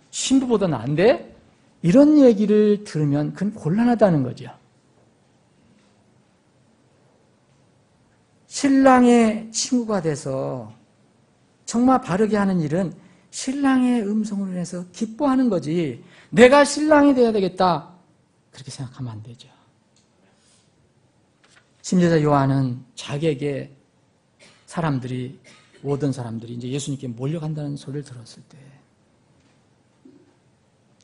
신부보다 나은데? 이런 얘기를 들으면 그건 곤란하다는 거죠. 신랑의 친구가 돼서 정말 바르게 하는 일은 신랑의 음성으로 인해서 기뻐하는 거지, 내가 신랑이 돼야 되겠다, 그렇게 생각하면 안 되죠. 침례자 요한은 자기에게 모든 사람들이 이제 예수님께 몰려간다는 소리를 들었을 때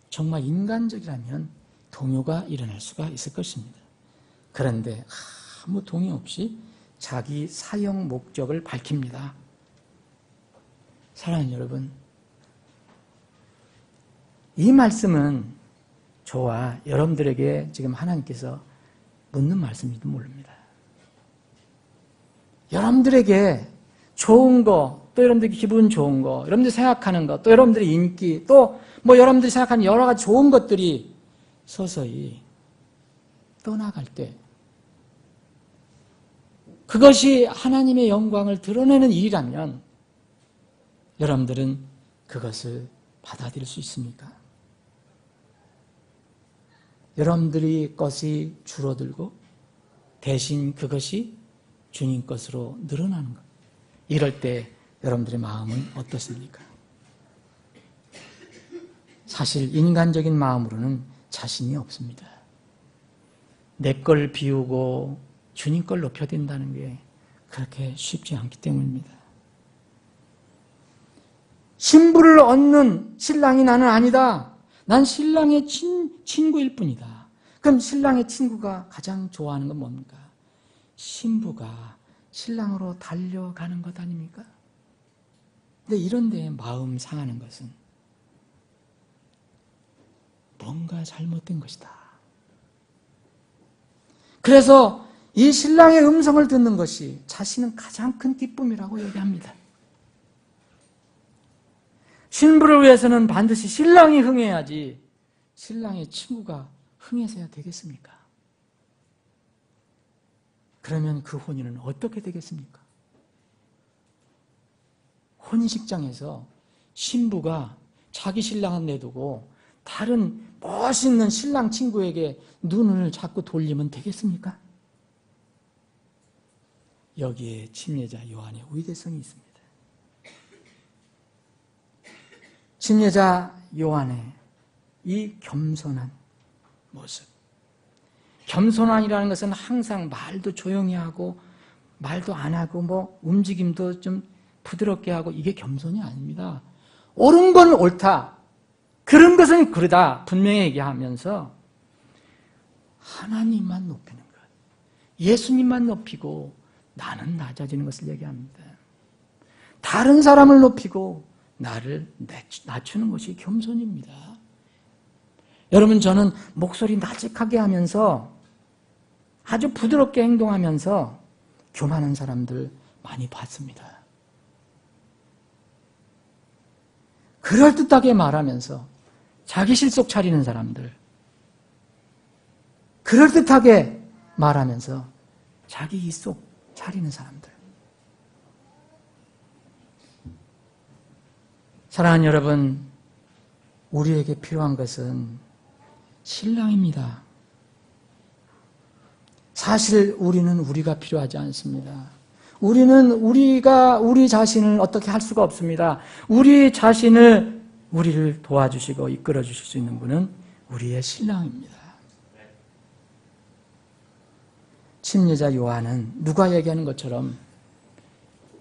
정말 인간적이라면 동요가 일어날 수가 있을 것입니다. 그런데 아무 동요 없이 자기 사형 목적을 밝힙니다. 사랑하는 여러분, 이 말씀은 저와 여러분들에게 지금 하나님께서 묻는 말씀인지도 모릅니다. 여러분들에게 좋은 거, 또 여러분들이 기분 좋은 거, 여러분들이 생각하는 거, 또 여러분들의 인기, 또 뭐 여러분들이 생각하는 여러 가지 좋은 것들이 서서히 떠나갈 때 그것이 하나님의 영광을 드러내는 일이라면 여러분들은 그것을 받아들일 수 있습니까? 여러분들이 것이 줄어들고 대신 그것이 주님 것으로 늘어나는 것. 이럴 때 여러분들의 마음은 어떻습니까? 사실 인간적인 마음으로는 자신이 없습니다. 내 걸 비우고 주님 걸 높여댄다는 게 그렇게 쉽지 않기 때문입니다. 신부를 얻는 신랑이 나는 아니다. 난 신랑의 친구일 뿐이다. 그럼 신랑의 친구가 가장 좋아하는 건 뭡니까? 신부가 신랑으로 달려가는 것 아닙니까? 근데 이런 데에 마음 상하는 것은 뭔가 잘못된 것이다. 그래서 이 신랑의 음성을 듣는 것이 자신은 가장 큰 기쁨이라고 얘기합니다. 신부를 위해서는 반드시 신랑이 흥해야지 신랑의 친구가 흥해서야 되겠습니까? 그러면 그 혼인은 어떻게 되겠습니까? 혼인식장에서 신부가 자기 신랑은 내두고 다른 멋있는 신랑 친구에게 눈을 자꾸 돌리면 되겠습니까? 여기에 침례자 요한의 위대성이 있습니다. 침례자 요한의 이 겸손한 모습. 겸손한이라는 것은 항상 말도 조용히 하고 말도 안 하고 움직임도 좀 부드럽게 하고 이게 겸손이 아닙니다. 옳은 건 옳다. 그런 것은 그러다. 분명히 얘기하면서 하나님만 높이는 것. 예수님만 높이고 나는 낮아지는 것을 얘기합니다. 다른 사람을 높이고 나를 낮추는 것이 겸손입니다. 여러분, 저는 목소리 나직하게 하면서 아주 부드럽게 행동하면서 교만한 사람들 많이 봤습니다. 그럴듯하게 말하면서 자기 실속 차리는 사람들, 그럴듯하게 말하면서 자기 이속 차리는 사람들. 사랑하는 여러분, 우리에게 필요한 것은 신랑입니다. 사실 우리는 우리가 필요하지 않습니다. 우리는 우리 자신을 어떻게 할 수가 없습니다. 우리를 도와주시고 이끌어 주실 수 있는 분은 우리의 신랑입니다. 침례자 요한은 누가 얘기하는 것처럼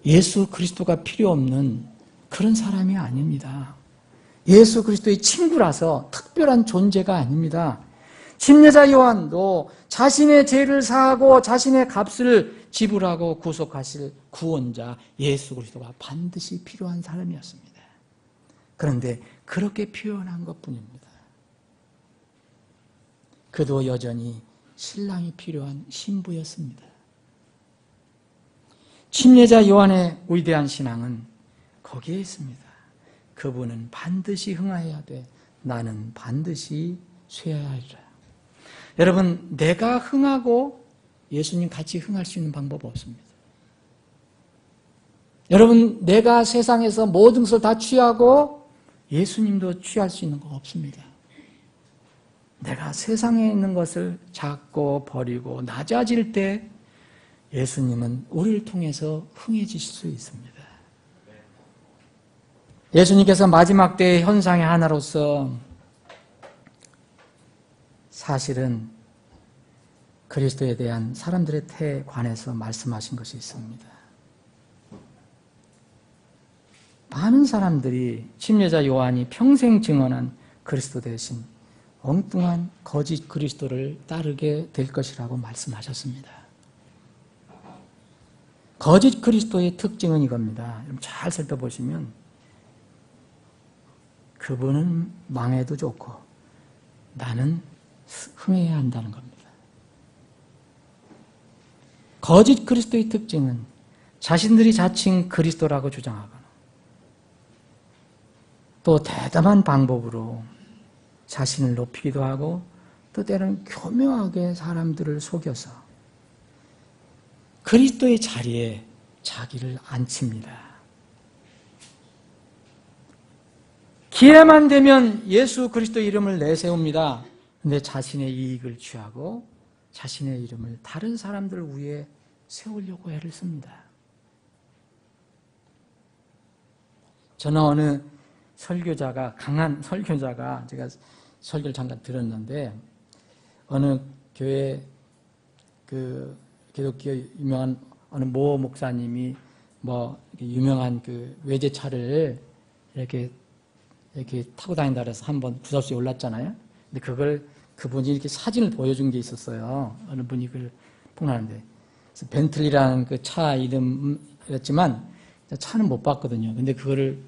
예수 그리스도가 필요 없는 그런 사람이 아닙니다. 예수 그리스도의 친구라서 특별한 존재가 아닙니다. 침례자 요한도 자신의 죄를 사하고 자신의 값을 지불하고 구속하실 구원자 예수 그리스도가 반드시 필요한 사람이었습니다. 그런데 그렇게 표현한 것뿐입니다. 그도 여전히 신랑이 필요한 신부였습니다. 침례자 요한의 위대한 신앙은 거기에 있습니다. 그분은 반드시 흥하여야 돼. 나는 반드시 쇠해야 하리라. 여러분, 내가 흥하고 예수님 같이 흥할 수 있는 방법 없습니다. 여러분, 내가 세상에서 모든 것을 다 취하고 예수님도 취할 수 있는 거 없습니다. 내가 세상에 있는 것을 잡고 버리고 낮아질 때 예수님은 우리를 통해서 흥해지실 수 있습니다. 예수님께서 마지막 때의 현상의 하나로서 사실은 그리스도에 대한 사람들의 태에 관해서 말씀하신 것이 있습니다. 많은 사람들이 침례자 요한이 평생 증언한 그리스도 대신 엉뚱한 거짓 그리스도를 따르게 될 것이라고 말씀하셨습니다. 거짓 그리스도의 특징은 이겁니다. 잘 살펴보시면 그분은 망해도 좋고 나는 흥해야 한다는 겁니다. 거짓 그리스도의 특징은 자신들이 자칭 그리스도라고 주장하거나 또 대담한 방법으로 자신을 높이기도 하고 또 때로는 교묘하게 사람들을 속여서 그리스도의 자리에 자기를 앉힙니다. 기회만 되면 예수 그리스도의 이름을 내세웁니다. 근데 자신의 이익을 취하고 자신의 이름을 다른 사람들 위에 세우려고 애를 씁니다. 저는 어느 설교자가, 강한 설교자가, 제가 설교를 잠깐 들었는데, 어느 교회, 기독교 유명한 어느 모 목사님이 유명한 외제차를 이렇게 타고 다닌다 그래서 한번 구설수에 올랐잖아요. 근데 그분이 이렇게 사진을 보여준 게 있었어요. 어느 분이 그걸 폭로하는데. 그래서 벤틀리라는 그 차 이름이었지만, 차는 못 봤거든요. 근데 그거를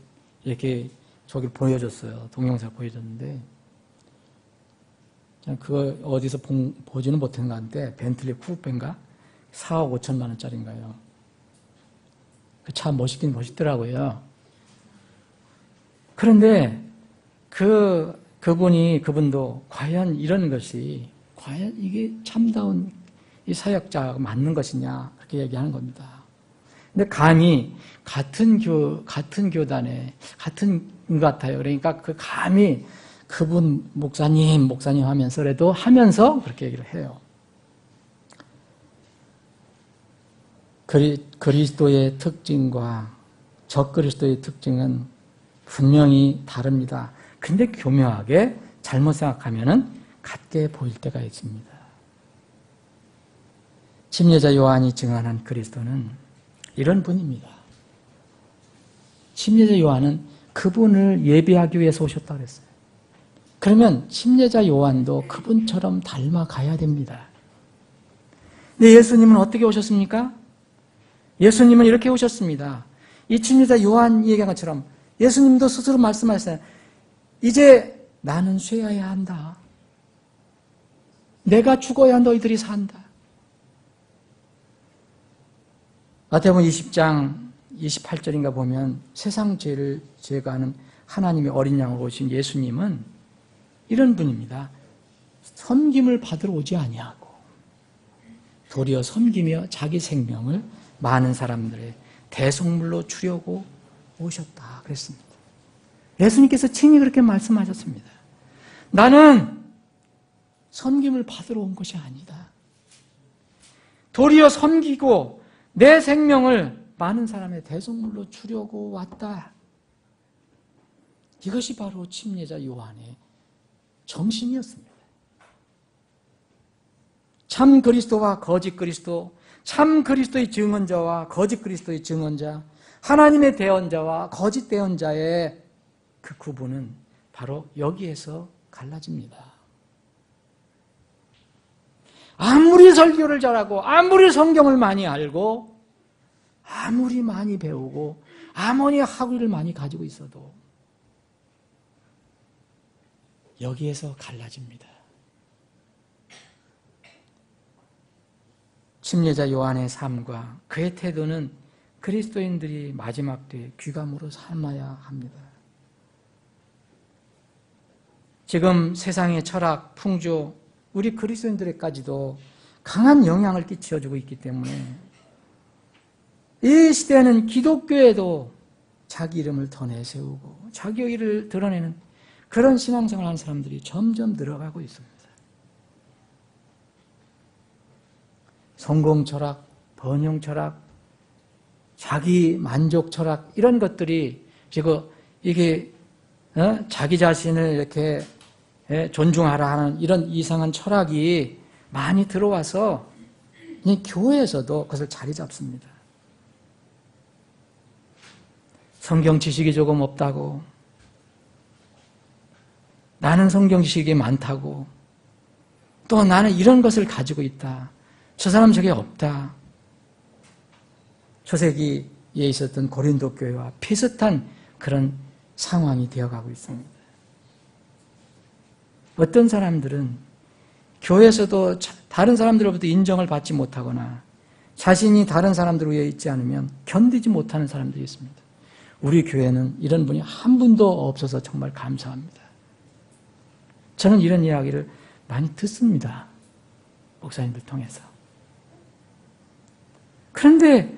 이렇게 저기 보여줬어요. 동영상 보여줬는데, 그걸 어디서 보지는 못한 것 같은데, 벤틀리 쿠페인가? 4억 5천만 원짜리인가요? 그 차 멋있긴 멋있더라고요. 그런데 그분도 과연 이런 것이, 과연 이게 참다운 이 사역자가 맞는 것이냐, 그렇게 얘기하는 겁니다. 근데 감히 같은 교단에, 같은 것 같아요. 그러니까 감히 그분 목사님 하면서 그렇게 얘기를 해요. 그리스도의 특징과 적그리스도의 특징은 분명히 다릅니다. 근데 교묘하게 잘못 생각하면은 같게 보일 때가 있습니다. 침례자 요한이 증언한 그리스도는 이런 분입니다. 침례자 요한은 그분을 예비하기 위해서 오셨다고 그랬어요. 그러면 침례자 요한도 그분처럼 닮아가야 됩니다. 근데 예수님은 어떻게 오셨습니까? 예수님은 이렇게 오셨습니다. 이 침례자 요한이 얘기한 것처럼 예수님도 스스로 말씀하셨어요. 이제 나는 쇠어야 한다. 내가 죽어야 너희들이 산다. 마태복음 20장 28절인가 보면 세상 죄를 제거하는 하나님의 어린 양으로 오신 예수님은 이런 분입니다. 섬김을 받으러 오지 아니하고 도리어 섬기며 자기 생명을 많은 사람들의 대속물로 주려고 오셨다 그랬습니다. 예수님께서 친히 그렇게 말씀하셨습니다. 나는 섬김을 받으러 온 것이 아니다. 도리어 섬기고 내 생명을 많은 사람의 대속물로 주려고 왔다. 이것이 바로 침례자 요한의 정신이었습니다. 참 그리스도와 거짓 그리스도, 참 그리스도의 증언자와 거짓 그리스도의 증언자, 하나님의 대언자와 거짓 대언자의 그 구분은 바로 여기에서 갈라집니다. 아무리 설교를 잘하고 아무리 성경을 많이 알고 아무리 많이 배우고 아무리 학위를 많이 가지고 있어도 여기에서 갈라집니다. 침례자 요한의 삶과 그의 태도는 그리스도인들이 마지막 때에 귀감으로 삼아야 합니다. 지금 세상의 철학, 풍조, 우리 그리스도인들에까지도 강한 영향을 끼쳐주고 있기 때문에 이 시대에는 기독교에도 자기 이름을 더 내세우고 자기 의의를 드러내는 그런 신앙생활을 하는 사람들이 점점 늘어가고 있습니다. 성공 철학, 번영 철학, 자기 만족 철학 이런 것들이 지금 이게 자기 자신을 이렇게 존중하라 하는 이런 이상한 철학이 많이 들어와서 교회에서도 그것을 자리 잡습니다. 성경 지식이 조금 없다고, 나는 성경 지식이 많다고, 또 나는 이런 것을 가지고 있다. 저 사람 저게 없다. 초세기에 있었던 고린도 교회와 비슷한 그런 상황이 되어가고 있습니다. 어떤 사람들은 교회에서도 다른 사람들로부터 인정을 받지 못하거나 자신이 다른 사람들 위에 있지 않으면 견디지 못하는 사람들이 있습니다. 우리 교회는 이런 분이 한 분도 없어서 정말 감사합니다. 저는 이런 이야기를 많이 듣습니다. 목사님들 통해서. 그런데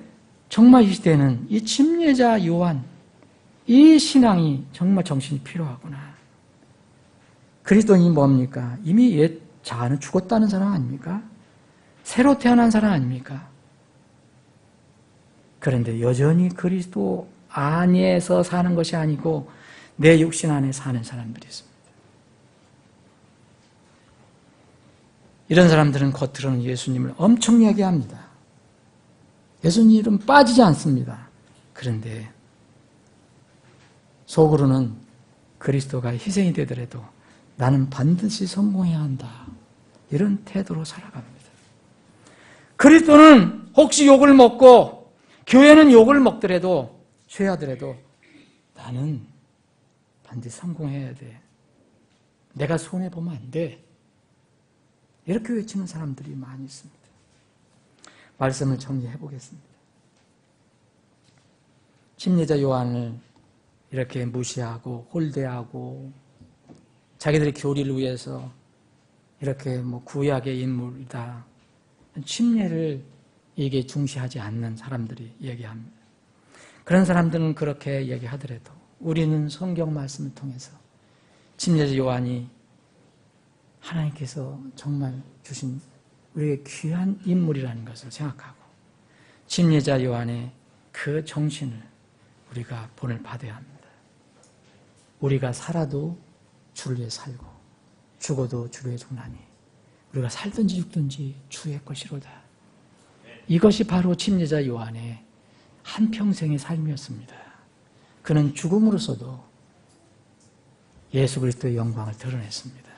정말 이 시대는 이 침례자 요한, 이 신앙이 정말 정신이 필요하구나. 그리스도인이 뭡니까? 이미 옛 자아는 죽었다는 사람 아닙니까? 새로 태어난 사람 아닙니까? 그런데 여전히 그리스도 안에서 사는 것이 아니고 내 육신 안에 사는 사람들이 있습니다. 이런 사람들은 겉으로는 예수님을 엄청 얘기합니다. 예수님은 빠지지 않습니다. 그런데 속으로는 그리스도가 희생이 되더라도 나는 반드시 성공해야 한다. 이런 태도로 살아갑니다. 그리스도는 혹시 욕을 먹고 교회는 욕을 먹더라도 죄하더라도 나는 반드시 성공해야 돼. 내가 손해보면 안 돼. 이렇게 외치는 사람들이 많이 있습니다. 말씀을 정리해 보겠습니다. 침례자 요한을 이렇게 무시하고 홀대하고 자기들의 교리를 위해서 이렇게 구약의 인물이다. 침례를 이게 중시하지 않는 사람들이 얘기합니다. 그런 사람들은 그렇게 얘기하더라도 우리는 성경 말씀을 통해서 침례자 요한이 하나님께서 정말 주신 우리의 귀한 인물이라는 것을 생각하고 침례자 요한의 그 정신을 우리가 본을 받아야 합니다. 우리가 살아도 주를 위해 살고 죽어도 주를 위해 죽나니 우리가 살든지 죽든지 주의 것이로다. 이것이 바로 침례자 요한의 한평생의 삶이었습니다. 그는 죽음으로써도 예수 그리스도의 영광을 드러냈습니다.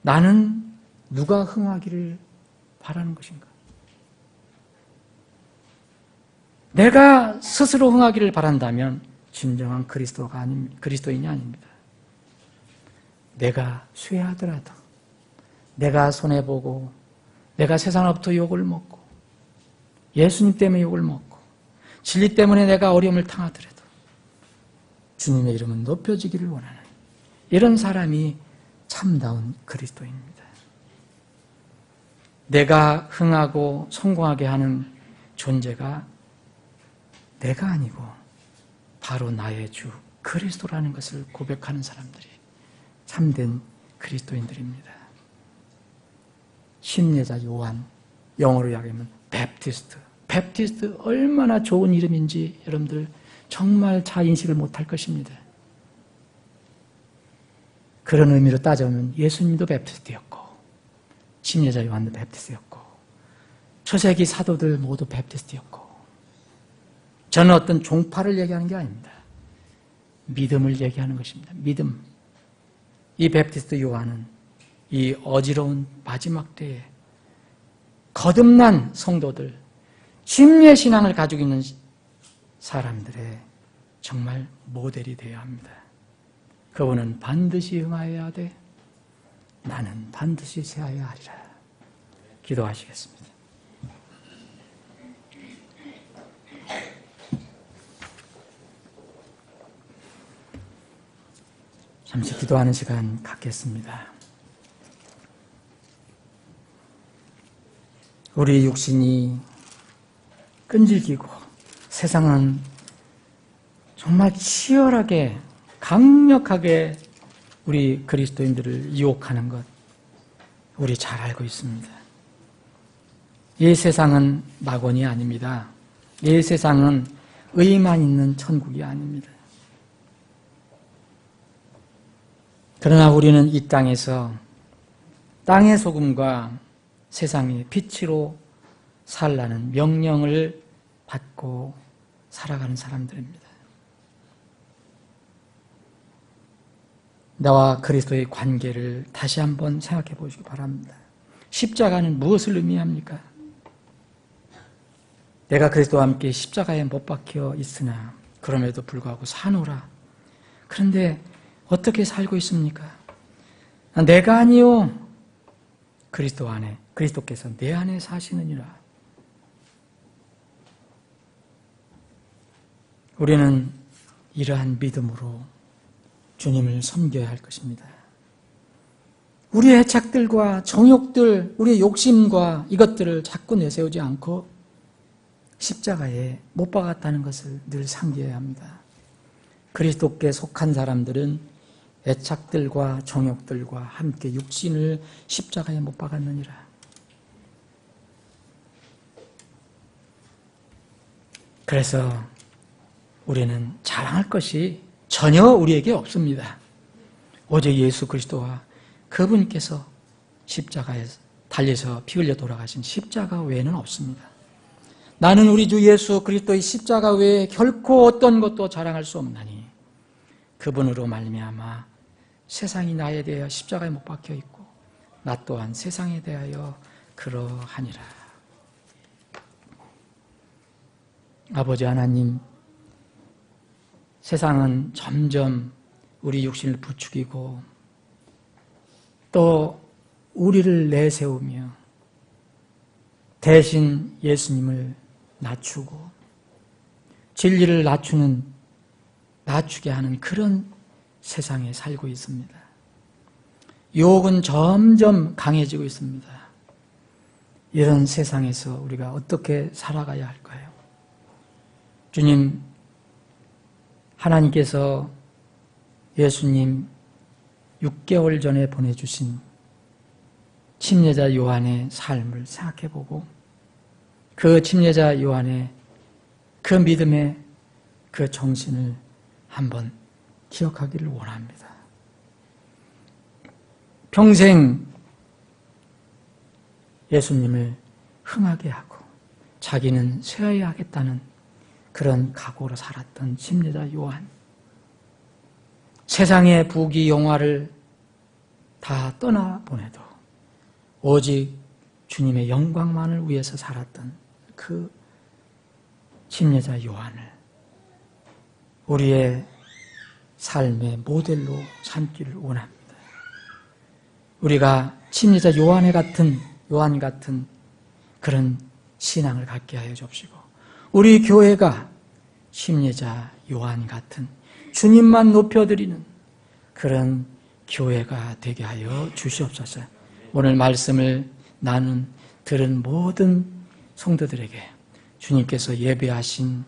나는 누가 흥하기를 바라는 것인가? 내가 스스로 흥하기를 바란다면 진정한 그리스도인이 아닙니다. 내가 쇠하더라도, 내가 손해보고, 내가 세상으로부터 욕을 먹고, 예수님 때문에 욕을 먹고, 진리 때문에 내가 어려움을 당하더라도 주님의 이름은 높여지기를 원하는 이런 사람이 참다운 그리스도인입니다. 내가 흥하고 성공하게 하는 존재가 내가 아니고 바로 나의 주 그리스도라는 것을 고백하는 사람들이 참된 그리스도인들입니다. 침례자 요한, 영어로 이야기하면 베프티스트. 베프티스트 얼마나 좋은 이름인지 여러분들 정말 잘 인식을 못할 것입니다. 그런 의미로 따져보면 예수님도 베프티스트였고 침례자 요한도 베프티스트였고 초세기 사도들 모두 베프티스트였고 저는 어떤 종파를 얘기하는 게 아닙니다. 믿음을 얘기하는 것입니다. 믿음. 이 베프티스트 요한은 이 어지러운 마지막 때에 거듭난 성도들, 침례 신앙을 가지고 있는 사람들의 정말 모델이 되어야 합니다. 그분은 반드시 응하여야 돼. 나는 반드시 세하여야 하리라. 기도하시겠습니다. 잠시 기도하는 시간 갖겠습니다. 우리 육신이 끈질기고 세상은 정말 치열하게 강력하게 우리 그리스도인들을 유혹하는 것 우리 잘 알고 있습니다. 이 세상은 낙원이 아닙니다. 이 세상은 의만 있는 천국이 아닙니다. 그러나 우리는 이 땅에서 땅의 소금과 세상의 빛으로 살라는 명령을 받고 살아가는 사람들입니다. 나와 그리스도의 관계를 다시 한번 생각해 보시기 바랍니다. 십자가는 무엇을 의미합니까? 내가 그리스도와 함께 십자가에 못 박혀 있으나 그럼에도 불구하고 사노라. 그런데 어떻게 살고 있습니까? 내가 아니요 그리스도 안에 그리스도께서 내 안에 사시느니라. 우리는 이러한 믿음으로 주님을 섬겨야 할 것입니다. 우리의 애착들과 정욕들, 우리의 욕심과 이것들을 자꾸 내세우지 않고 십자가에 못 박았다는 것을 늘 상기해야 합니다. 그리스도께 속한 사람들은 애착들과 정욕들과 함께 육신을 십자가에 못 박았느니라. 그래서 우리는 자랑할 것이 전혀 우리에게 없습니다. 오직 예수 그리스도와 그분께서 십자가에 달려서 피 흘려 돌아가신 십자가 외에는 없습니다. 나는 우리 주 예수 그리스도의 십자가 외에 결코 어떤 것도 자랑할 수 없나니 그분으로 말미암아 세상이 나에 대하여 십자가에 못 박혀 있고 나 또한 세상에 대하여 그러하니라. 아버지 하나님, 세상은 점점 우리 육신을 부추기고 또 우리를 내세우며 대신 예수님을 낮추고 진리를 낮추게 하는 그런 세상에 살고 있습니다. 유혹은 점점 강해지고 있습니다. 이런 세상에서 우리가 어떻게 살아가야 할까요? 주님, 하나님께서 예수님 6개월 전에 보내주신 침례자 요한의 삶을 생각해보고 그 침례자 요한의 그 믿음의 그 정신을 한번 기억하기를 원합니다. 평생 예수님을 흥하게 하고 자기는 쇠하게 하겠다는 그런 각오로 살았던 침례자 요한. 세상의 부귀 영화를 다 떠나보내도 오직 주님의 영광만을 위해서 살았던 그 침례자 요한을 우리의 삶의 모델로 삼기를 원합니다. 우리가 침례자 요한 같은 그런 신앙을 갖게 하여 주옵시고 우리 교회가 침례자 요한 같은 주님만 높여드리는 그런 교회가 되게 하여 주시옵소서. 오늘 말씀을 들은 모든 성도들에게 주님께서 예배하신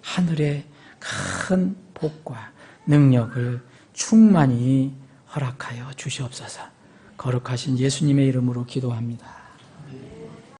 하늘의 큰 복과 능력을 충만히 허락하여 주시옵소서. 거룩하신 예수님의 이름으로 기도합니다.